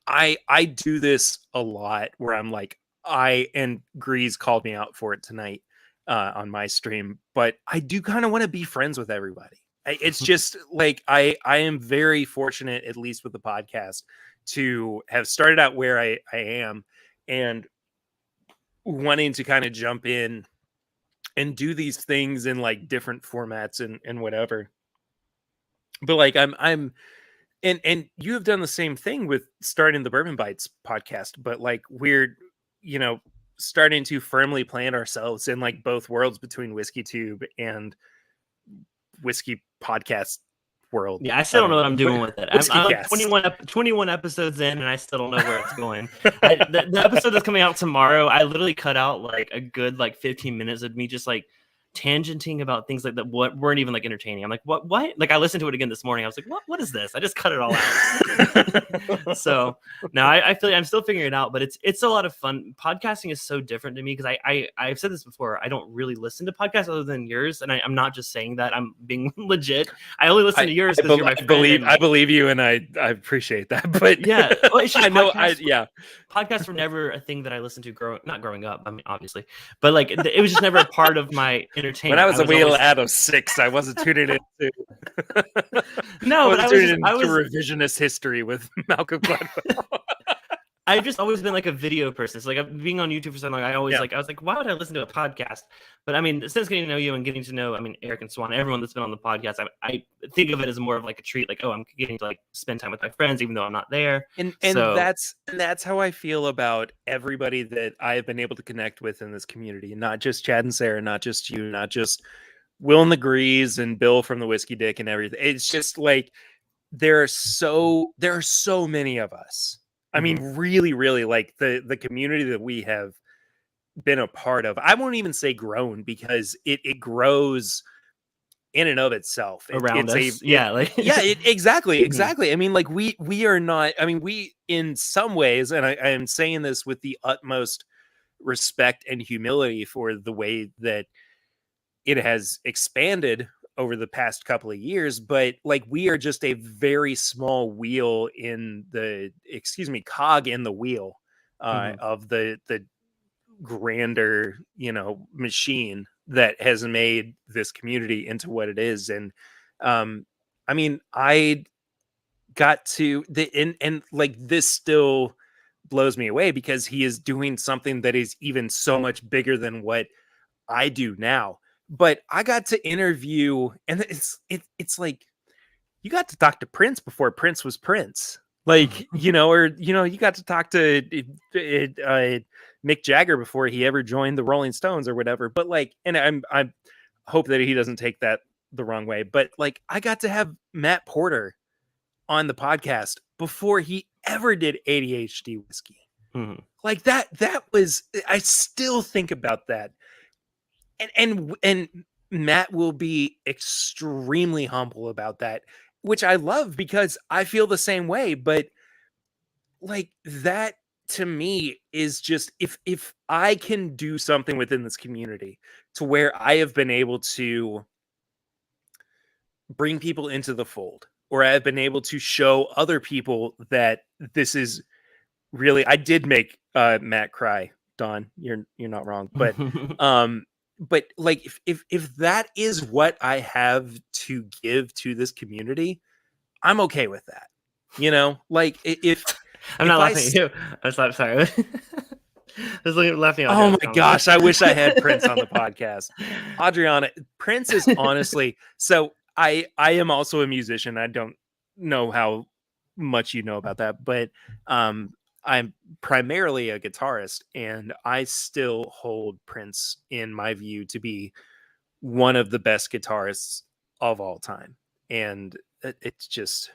I do this a lot where I'm like, and Grease called me out for it tonight on my stream, but I do kind of want to be friends with everybody. It's just like I am very fortunate, at least with the podcast, to have started out where I am, and wanting to kind of jump in and do these things in like different formats and whatever. But like I'm and you have done the same thing with starting the Bourbon Bites podcast, but like we're you know starting to firmly plant ourselves in like both worlds between Whiskey Tube and Whiskey Podcast world. Yeah, I still don't know what I'm doing with it. I'm like Cast. 21 episodes in, and I still don't know where it's going. The episode that's coming out tomorrow, I literally cut out like a good like 15 minutes of me just like tangenting about things like that weren't even like entertaining. I'm like, what? Like I listened to it again this morning. I was like, what is this? I just cut it all out. So now I feel like I'm still figuring it out, but it's a lot of fun. Podcasting is so different to me because I've said this before. I don't really listen to podcasts other than yours, and I'm not just saying that. I'm being legit. I only listen to yours because you're my friend. I believe you, and I appreciate that. But yeah, well, I know. Podcasts were never a thing that I listened to not growing up. I mean, obviously, but like it was just never a part of my entertainment. When I was a wheel out of 6, I wasn't tuning into. No, but I was revisionist history with Malcolm Gladwell. I've just always been like a video person. So like being on YouTube for so long, I was like, why would I listen to a podcast? But I mean, since getting to know you and getting to know, Eric and Swan, everyone that's been on the podcast, I think of it as more of like a treat. Like, oh, I'm getting to like spend time with my friends, even though I'm not there. And that's how I feel about everybody that I have been able to connect with in this community. Not just Chad and Sarah, not just you, not just Will and the Grease and Bill from the Whiskey Dick and everything. It's just like there are so many of us. I mean, really, really, like the community that we have been a part of. I won't even say grown because it grows in and of itself around us. Exactly. I mean, like we are not. I mean, we in some ways, and I am saying this with the utmost respect and humility for the way that it has expanded over the past couple of years, but like we are just a very small wheel in the cog in the wheel of the grander machine that has made this community into what it is. And I mean, I got to and like this still blows me away because he is doing something that is even so much bigger than what I do now. But I got to interview, and it's like you got to talk to Prince before Prince was Prince, like you got to talk to Mick Jagger before he ever joined the Rolling Stones or whatever. But like, and I hope that he doesn't take that the wrong way. But like, I got to have Matt Porter on the podcast before he ever did ADHD whiskey. Like that was, I still think about that. And Matt will be extremely humble about that, which I love because I feel the same way. But like that to me is just if I can do something within this community to where I have been able to bring people into the fold, or I've been able to show other people that this is really, I did make Matt cry. Don, you're not wrong, but but like if that is what I have to give to this community, I'm okay with that. Like if I'm not laughing at you. I'm sorry. I was laughing at oh my gosh, I wish I had Prince on the podcast. Adriana, Prince is honestly, so I am also a musician. I don't know how much you know about that, but I'm primarily a guitarist, and I still hold Prince, in my view, to be one of the best guitarists of all time. And it's just,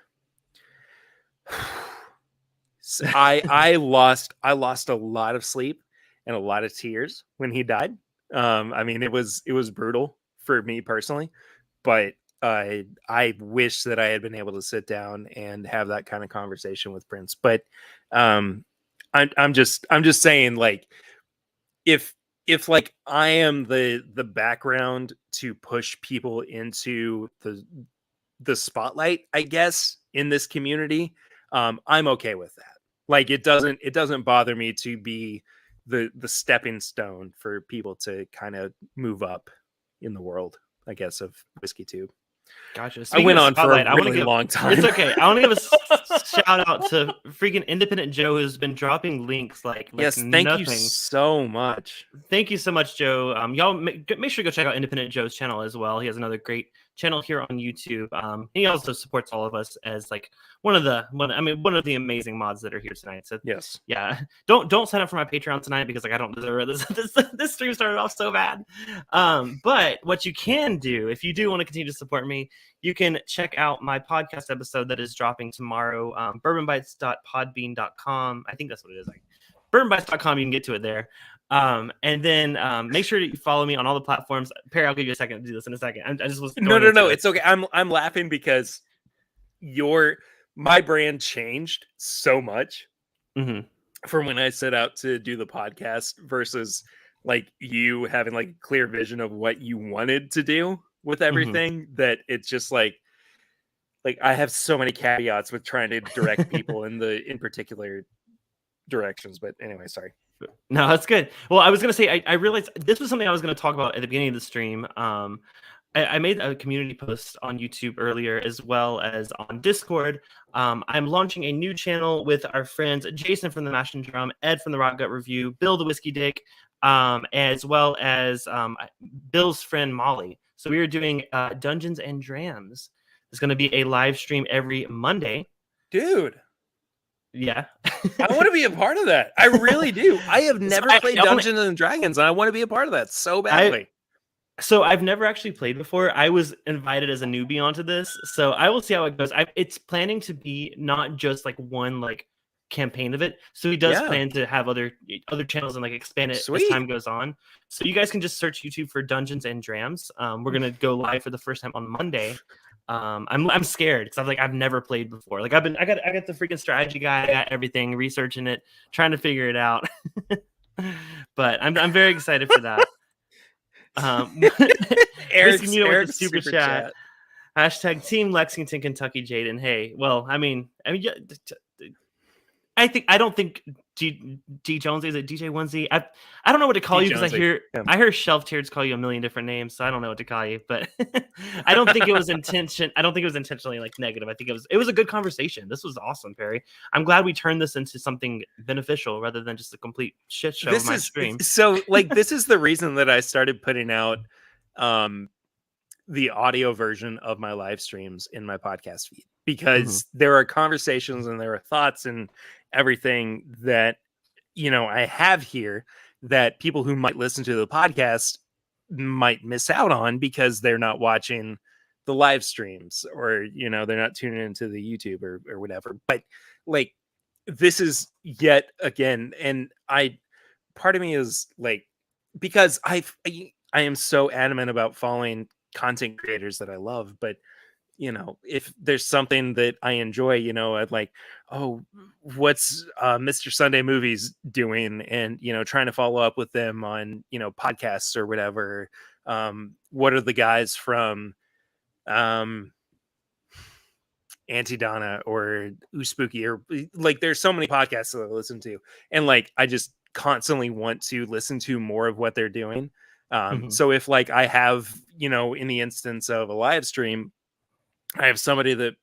I lost a lot of sleep and a lot of tears when he died. I mean, it was brutal for me personally, but I wish that I had been able to sit down and have that kind of conversation with Prince. But I'm just saying, like, if like I am the background to push people into the spotlight, I guess, in this community, I'm okay with that. Like, it doesn't bother me to be the stepping stone for people to kind of move up in the world, I guess, of Whiskey Tube. Gotcha. I went on for a really long time. It's okay. I want to give a shout out to freaking Independent Joe, who's been dropping links like yes. Thank you so much. Thank you so much, Joe. Y'all make sure to go check out Independent Joe's channel as well. He has another great channel here on YouTube. He also supports all of us as like one of the amazing mods that are here tonight. So Yes. yeah, don't sign up for my Patreon tonight because like I don't deserve it. This stream started off so bad. But what you can do if you do want to continue to support me, you can check out my podcast episode that is dropping tomorrow. bourbonbytes.podbean.com. I think that's what it is. Like bourbonbytes.com. You can get to it there. And then make sure that you follow me on all the platforms. Perry, I'll give you a second to do this in a second. I just was No. It's okay. I'm laughing because my brand changed so much from when I set out to do the podcast versus like you having like a clear vision of what you wanted to do with everything, that it's just like I have so many caveats with trying to direct people in particular directions. But anyway, sorry. No, that's good. Well, I was going to say, I realized this was something I was going to talk about at the beginning of the stream. I made a community post on YouTube earlier as well as on Discord. I'm launching a new channel with our friends Jason from the Mash and Drum, Ed from the Rock Gut Review, Bill the Whiskey Dick, as well as Bill's friend Molly. So we are doing Dungeons and Drams. It's going to be a live stream every Monday. Dude. Yeah. I want to be a part of that. I really do. I have never played Dungeons and Dragons, and I want to be a part of that so badly. So I've never actually played before. I was invited as a newbie onto this, so I will see how it goes. It's planning to be not just like one like campaign of it. So he does plan to have other channels and like expand it as time goes on. So you guys can just search YouTube for Dungeons and Drams. We're gonna go live for the first time on Monday. I'm scared because I've never played before. Like I got the freaking strategy guide, I got everything, researching it, trying to figure it out. But I'm very excited for that. Eric's with the super chat. Hashtag Team Lexington, Kentucky, Jaden. Hey, well, I don't think D Jonesy, is it DJ Onesie? I don't know what to call you because I hear Shelf Tears call you a million different names, so I don't know what to call you. But I don't think it was intentionally like negative. I think it was a good conversation. This was awesome, Perry. I'm glad we turned this into something beneficial rather than just a complete shit show of my stream. So like this is the reason that I started putting out the audio version of my live streams in my podcast feed, because there are conversations and there are thoughts and everything that, I have here that people who might listen to the podcast might miss out on because they're not watching the live streams or, they're not tuning into the YouTube or whatever. But like, this is yet again, and part of me is like, because I am so adamant about following content creators that I love, but if there's something that I enjoy, I'd like, what's Mr. Sunday Movies doing, and trying to follow up with them on podcasts or whatever. What are the guys from Auntie Donna or Ooh Spooky, or like there's so many podcasts that I listen to, and like I just constantly want to listen to more of what they're doing. So if like I have, in the instance of a live stream, I have somebody that,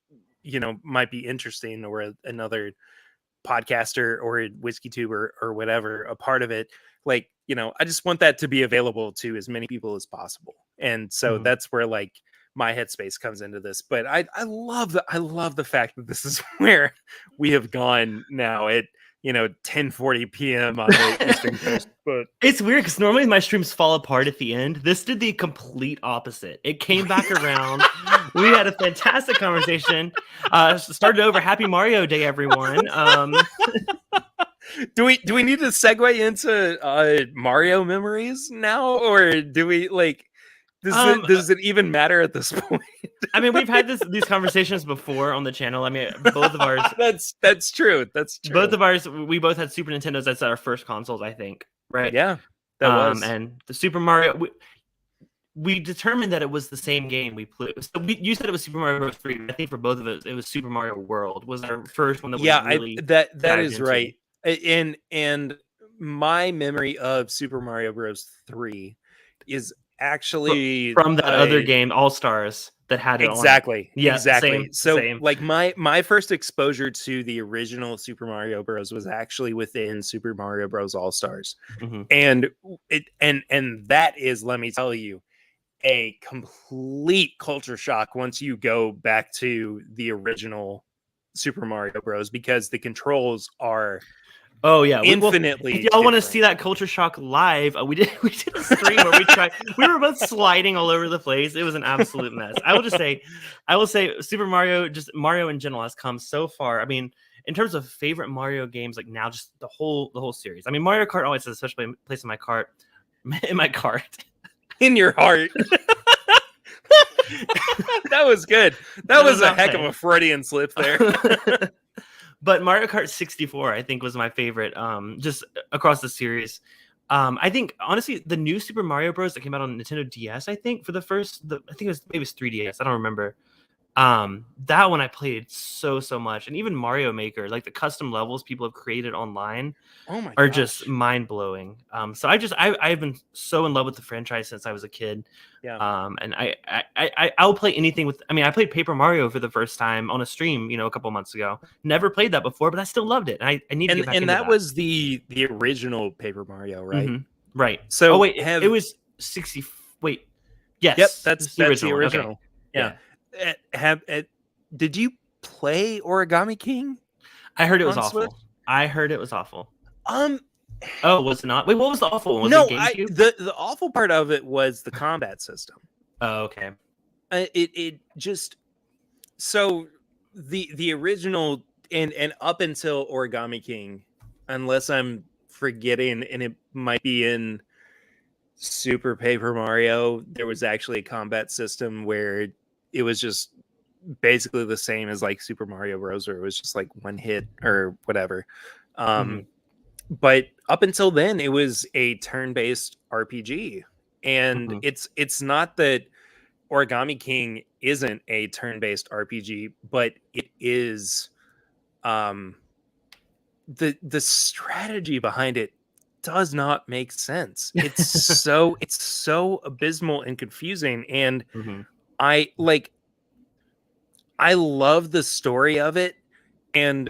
might be interesting, or another podcaster or a whiskey tuber or whatever, a part of it. Like, I just want that to be available to as many people as possible. And so that's where like my headspace comes into this. But I love the fact that this is where we have gone now at 10:40 p.m. on the Eastern Coast. But it's weird because normally my streams fall apart at the end. This did the complete opposite. It came back around. We had a fantastic conversation. Started over. Happy Mario Day, everyone. Do we need to segue into Mario memories now, or do we like? Does it even matter at this point? I mean, we've had these conversations before on the channel. I mean, both of ours. That's true. That's true. Both of ours. We both had Super Nintendos. That's our first consoles, I think. Right? Yeah, that was. And the Super Mario. We determined that it was the same game we played. So you said it was Super Mario Bros. 3. I think for both of us, it was Super Mario World. Was our first one that was really that is into. Right. And my memory of Super Mario Bros. 3 is actually from that other game, All Stars, that had it exactly on. Yeah, exactly. Same. Like my first exposure to the original Super Mario Bros. Was actually within Super Mario Bros. All Stars, and that is, let me tell you, a complete culture shock once you go back to the original Super Mario Bros. Because the controls are Oh yeah, infinitely if y'all want to see different. that culture shock live, we did a stream where we were both sliding all over the place. It was an absolute mess. I will say Super Mario, just Mario in general, has come so far. I mean, in terms of favorite Mario games, like now, just the whole series. I mean, Mario Kart always has a special place in my cart. In my cart. In your heart. That was good. That was a heck of a Freudian slip there. But Mario Kart 64, I think, was my favorite, just across the series. I think, honestly, the new Super Mario Bros. That came out on Nintendo DS, I think, I think it was 3DS. I don't remember. That one I played so much. And even Mario Maker, like the custom levels people have created online are just mind-blowing. So I've been so in love with the franchise since I was a kid. Yeah. And I'll play anything with. I mean, I played Paper Mario for the first time on a stream, a couple months ago. Never played that before, but I still loved it. And I need to get back into that. And that was the original Paper Mario, right? Mm-hmm. Right. So wait, it was 60. Wait, yes. Yep, that's the original. Okay. Yeah. Did you play Origami King? I heard it was awful. Switch? I heard it was awful. Oh, was it not? Wait, what was the awful one? Was it GameCube? The awful part of it was the combat system. Oh, okay. It just, so the original and up until Origami King, unless I'm forgetting, and it might be in Super Paper Mario, there was actually a combat system where it was just basically the same as like Super Mario Bros. Or it was just like one hit or whatever. But up until then, it was a turn-based RPG, and it's not that Origami King isn't a turn-based RPG, but it is. The strategy behind it does not make sense. It's so abysmal and confusing, and I love the story of it, and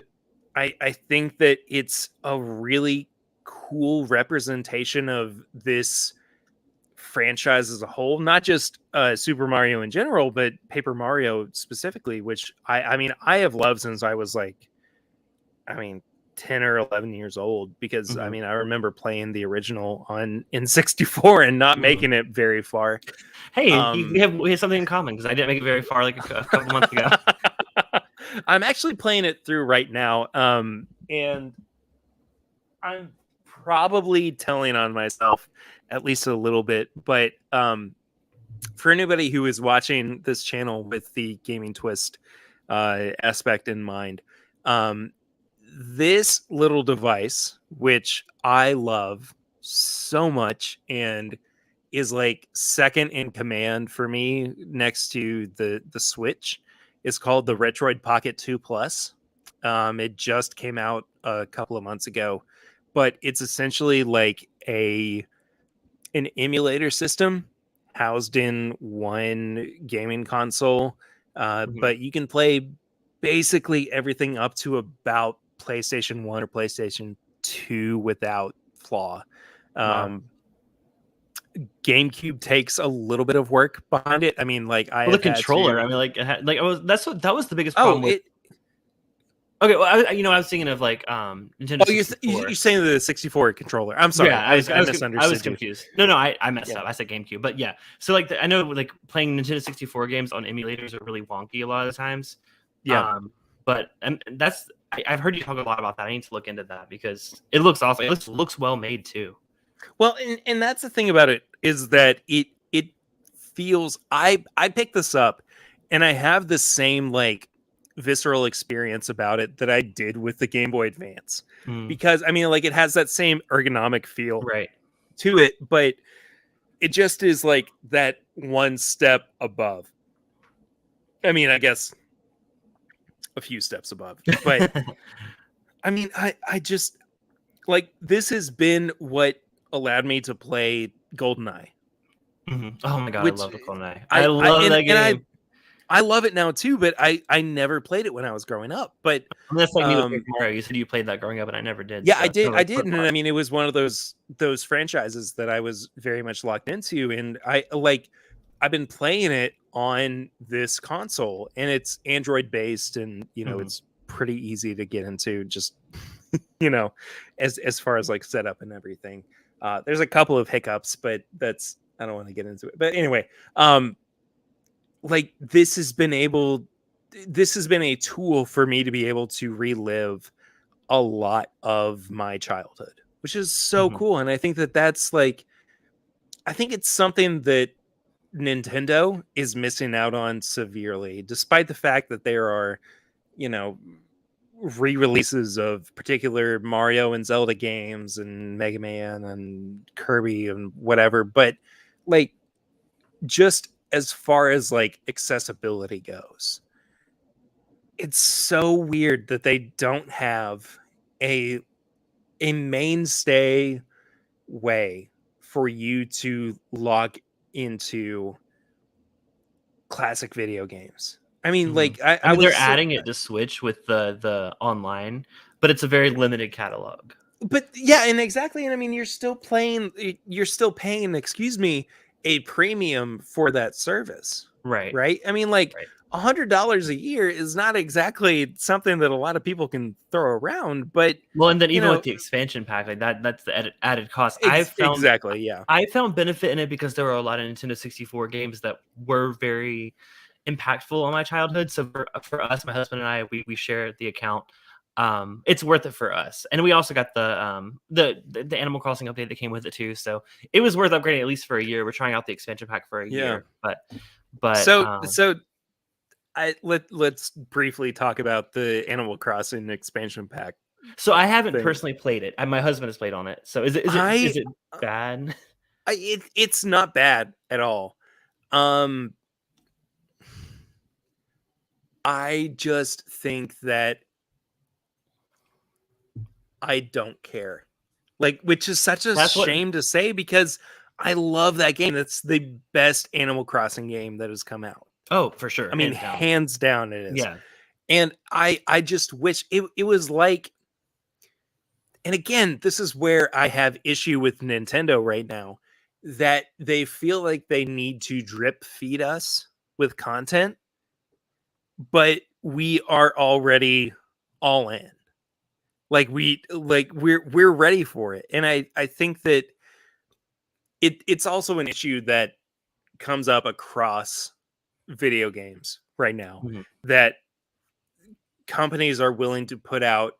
I think that it's a really cool representation of this franchise as a whole, not just Super Mario in general, but Paper Mario specifically, which I mean I have loved since I was 10 or 11 years old, because I mean I remember playing the original in 64 and not making it very far. Hey, we have something in common, because I didn't make it very far like a couple months ago. I'm actually playing it through right now, and I'm probably telling on myself at least a little bit, but for anybody who is watching this channel with the gaming twist aspect in mind, this little device, which I love so much and is like second in command for me next to the Switch, is called the Retroid Pocket 2 Plus. It just came out a couple of months ago, but it's essentially like an emulator system housed in one gaming console. But you can play basically everything up to about PlayStation 1 or PlayStation 2 without flaw. Wow. GameCube takes a little bit of work behind it. I mean, like the controller. I mean, that was the biggest problem. Okay, well, I was thinking of like Nintendo. Oh, you're saying the 64 controller. I'm sorry. Yeah, I misunderstood. I was confused. No, I messed up. I said GameCube, but yeah. So like I know like playing Nintendo 64 games on emulators are really wonky a lot of the times. Yeah. But I've heard you talk a lot about that. I need to look into that because it looks awesome. It looks well made too. Well, and that's the thing about it, is that it feels, I picked this up and I have the same like visceral experience about it that I did with the Game Boy Advance, because I mean, like, it has that same ergonomic feel to it, but it just is like that one step above. I mean, I guess a few steps above, but I mean, I just like, this has been what allowed me to play GoldenEye. Oh my god, I love GoldenEye. I love that game. And I love it now too, but I never played it when I was growing up. But that's like me with Mario. You said you played that growing up, and I never did. Yeah, so I did, and I mean, it was one of those franchises that I was very much locked into, and I like I've been playing it on this console, and it's Android based, and it's pretty easy to get into. Just as far as like setup and everything. There's a couple of hiccups, but I don't want to get into it. But anyway, like this has been a tool for me to be able to relive a lot of my childhood, which is so cool. And I think that's like, I think it's something that Nintendo is missing out on severely, despite the fact that there are, re-releases of particular Mario and Zelda games and Mega Man and Kirby and whatever. But like, just as far as like accessibility goes, it's so weird that they don't have a mainstay way for you to log into classic video games. I mean, like I mean, they're adding it to Switch with the online, but it's a very limited catalog. But yeah, and exactly, and I mean, you're still paying, excuse me, a premium for that service, right? I mean, like $100 a year is not exactly something that a lot of people can throw around. But and then even with the expansion pack, like that's the added cost. I found benefit in it because there were a lot of Nintendo 64 games that were very impactful on my childhood. So for us, my husband and I, we share the account. It's worth it for us, and we also got the Animal Crossing update that came with it too. So it was worth upgrading at least for a year. We're trying out the expansion pack for a year, but let's briefly talk about the Animal Crossing expansion pack. So I haven't personally played it. My husband has played on it. So is it bad? It's not bad at all. I just think that I don't care. Like, which is such a shame to say, because I love that game. That's the best Animal Crossing game that has come out. Oh, for sure. I mean, hands down it is. Yeah. And I just wish it was like, and again, this is where I have issue with Nintendo right now, that they feel like they need to drip feed us with content, but we are already all in. Like we're ready for it. And I think that it's also an issue that comes up across video games right now, that companies are willing to put out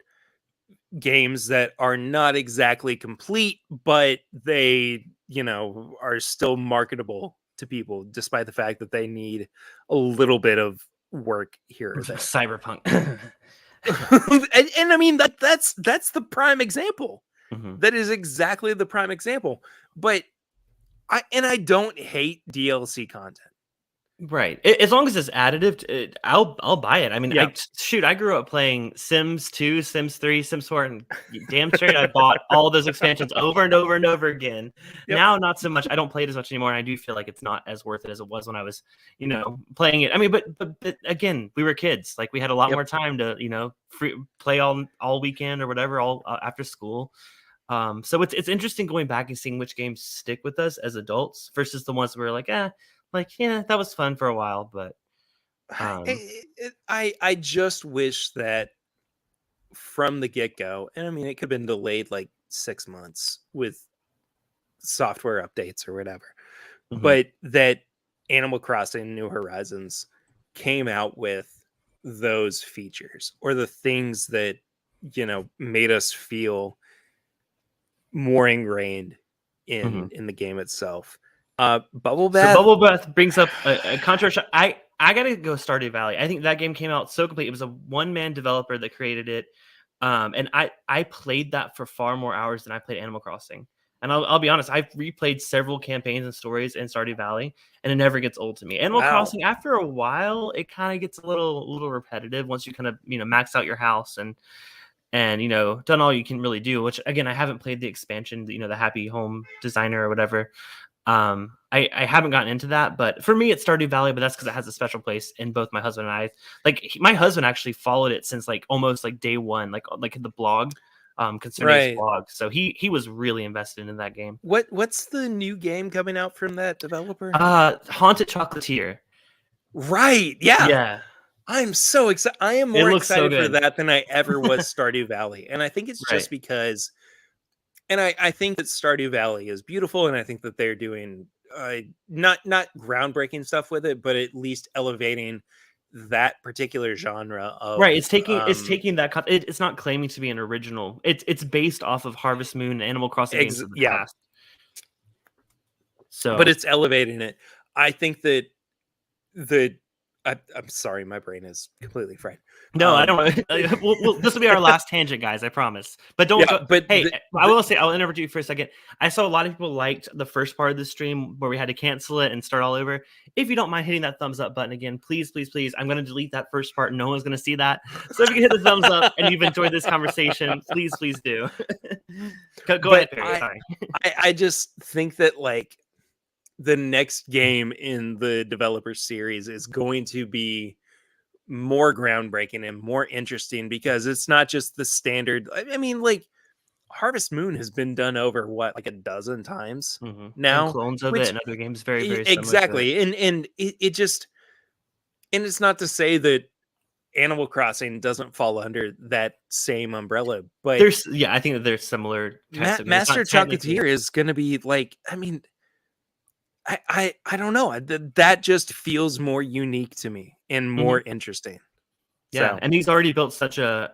games that are not exactly complete, but they, are still marketable to people, despite the fact that they need a little bit of work here or there. Cyberpunk. and I mean, that's the prime example. That is exactly the prime example. But I don't hate DLC content. Right. As long as it's additive, I'll buy it. I mean, I grew up playing Sims 2, Sims 3, Sims 4, and damn straight I bought all those expansions over and over and over again. Yep. Now, not so much. I don't play it as much anymore, and I do feel like it's not as worth it as it was when I was, playing it. I mean, but again, we were kids. Like, we had a lot more time to, play all weekend or whatever, all after school. So it's interesting going back and seeing which games stick with us as adults versus the ones where we're like, that was fun for a while, but I just wish that from the get-go, and I mean, it could have been delayed like 6 months with software updates or whatever, but that Animal Crossing New Horizons came out with those features or the things that, made us feel more ingrained in the game itself. Bubble Bath. So Bubble Bath brings up a controversial. I gotta go Stardew Valley. I think that game came out so complete. It was a one-man developer that created it, and I played that for far more hours than I played Animal Crossing. And I'll be honest, I've replayed several campaigns and stories in Stardew Valley, and it never gets old to me. Animal Crossing, after a while, it kind of gets a little repetitive once you kind of max out your house and done all you can really do. Which again, I haven't played the expansion, the Happy Home Designer or whatever. I haven't gotten into that, but for me it's Stardew Valley, but that's because it has a special place in both my husband and I. Like, my husband actually followed it since like almost like day one, like the blog concerning his Right. blog. So he was really invested in that game. What's the new game coming out from that developer? Haunted Chocolatier. Right. Yeah. Yeah, I'm so excited. I am it more looks so excited for good. that than I ever was Stardew Valley. And I think it's Right. just because, and I think that Stardew Valley is beautiful, and I think that they're doing not groundbreaking stuff with it, but at least elevating that particular genre of Right, it's taking that it's not claiming to be an original. It's based off of Harvest Moon and Animal Crossing games of the yeah, past. So but it's elevating it. I think that I'm sorry, my brain is completely fried. no, I don't. This will be our last tangent, guys. I promise. But don't Yeah, go. but Hey, I will say, I'll interrupt you for a second. I saw a lot of people liked the first part of the stream where we had to cancel it and start all over. If you don't mind hitting that thumbs up button again, please, please, please. I'm going to delete that first part. No one's going to see that. So if you can hit the thumbs up and you've enjoyed this conversation, please, please do. Go ahead, Perry. Sorry. I just think that like the next game in the developer series is going to be more groundbreaking and more interesting because it's not just the standard. I mean, like Harvest Moon has been done over what, like a dozen times now, And clones of it and other games very, very similar exactly. And it just, and it's not to say that Animal Crossing doesn't fall under that same umbrella, but I think that there's similar types of games. Master Chocolatier is going to be like, I mean, I don't know. That just feels more unique to me and more interesting. Yeah, So. and he's already built such a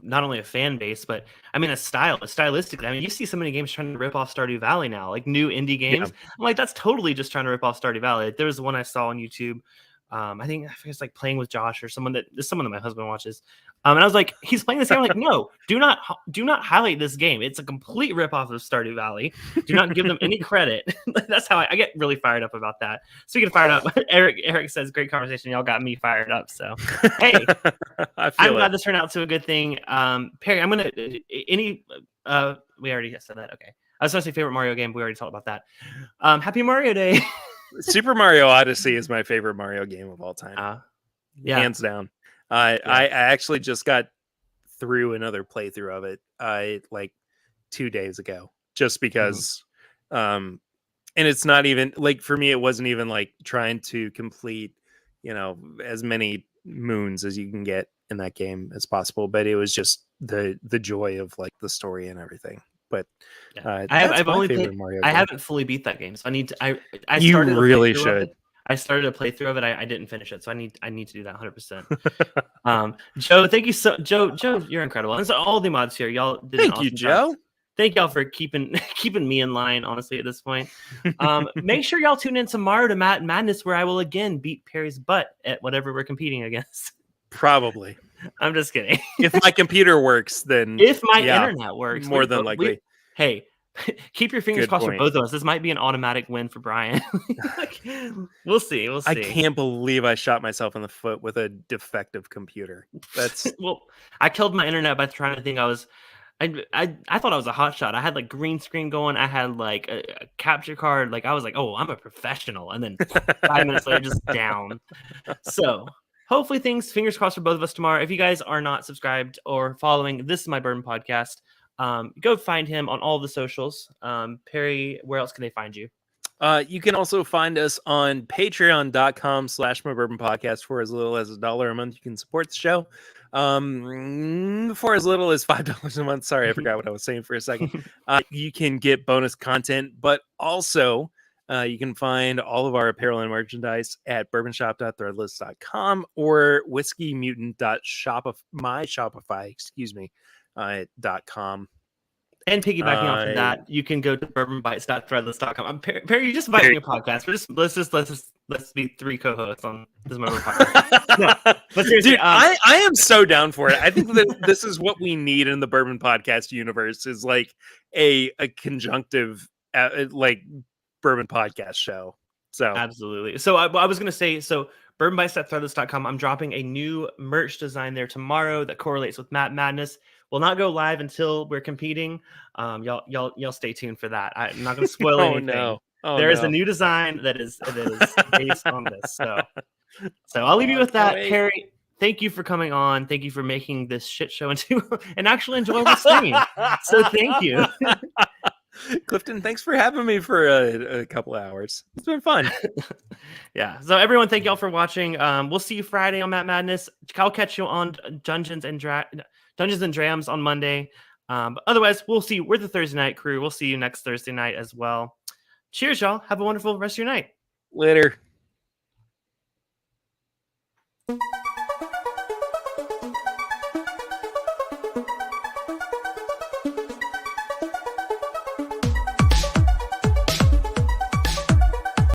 not only a fan base, but I mean stylistically. I mean, you see so many games trying to rip off Stardew Valley now, like new indie games. Yeah. I'm like, that's totally just trying to rip off Stardew Valley. Like, there was one I saw on YouTube. I think it's like Playing with Josh or someone that my husband watches. And I was like, he's playing this game. I'm like, no, do not highlight this game. It's a complete ripoff of Stardew Valley. Do not give them any credit. That's how I get really fired up about that. Speaking of fired up, Eric says, great conversation. Y'all got me fired up. So hey, I'm glad this turned out to a good thing. Perry, I'm gonna we already said that. Okay. I was going to say favorite Mario game. We already talked about that. Happy Mario Day. Super Mario Odyssey is my favorite Mario game of all time. Yeah, hands down. I actually just got through another playthrough of it like 2 days ago, just because and it's not even like, for me, it wasn't even like trying to complete, as many moons as you can get in that game as possible, but it was just the joy of like the story and everything. But I've only played Mario game. I haven't fully beat that game, so I need to. I you really should. I started a playthrough of it. I didn't finish it, so I need to do that 100%. Joe, thank you Joe, you're incredible. And so all the mods here, y'all did thank you, Joe. Job. Thank y'all for keeping me in line, honestly, at this point. Make sure y'all tune in tomorrow to Madness, where I will again beat Perry's butt at whatever we're competing against. Probably. I'm just kidding. If my computer works, then if my internet works, more than likely. Hey, keep your fingers crossed for both of us. This might be an automatic win for Brian. We'll see. I can't believe I shot myself in the foot with a defective computer. That's well, I killed my internet by trying to think I thought I was a hot shot. I had like green screen going. I had like a capture card. Like I was like, oh, I'm a professional. And then 5 minutes later, just down. So hopefully fingers crossed for both of us tomorrow. If you guys are not subscribed or following This Is My Bourbon Podcast, go find him on all the socials. Perry, where else can they find you? You can also find us on patreon.com/mybourbonpodcast. For as little as $1 a month, you can support the show. For as little as $5 a month. Sorry, I forgot what I was saying for a second. You can get bonus content, but also you can find all of our apparel and merchandise at bourbonshop.threadless.com or whiskeymutant.com. And piggybacking off of that, you can go to bourbonbytes.threadless.com. Perry, you just invited me a podcast. Let's be 3 co-hosts on this podcast. No, but seriously, dude, I am so down for it. I think that this is what we need in the Bourbon Podcast universe, is like a conjunctive like Bourbon Podcast show. So absolutely. So I was gonna say, bourbonbytes.threadless.com. I'm dropping a new merch design there tomorrow that correlates with Madness. Will not go live until we're competing. Y'all stay tuned for that. I'm not going to spoil anything. No. There is a new design that is based on this. So I'll leave you with that. Perry, thank you for coming on. Thank you for making this shit show into an actual enjoyable stream. So thank you. Clifton, thanks for having me for a couple hours. It's been fun. Yeah. So everyone, thank y'all for watching. We'll see you Friday on Matt Madness. I'll catch you on Dungeons and Drams on Monday. But otherwise, we'll see you. We're the Thursday night crew. We'll see you next Thursday night as well. Cheers, y'all. Have a wonderful rest of your night. Later.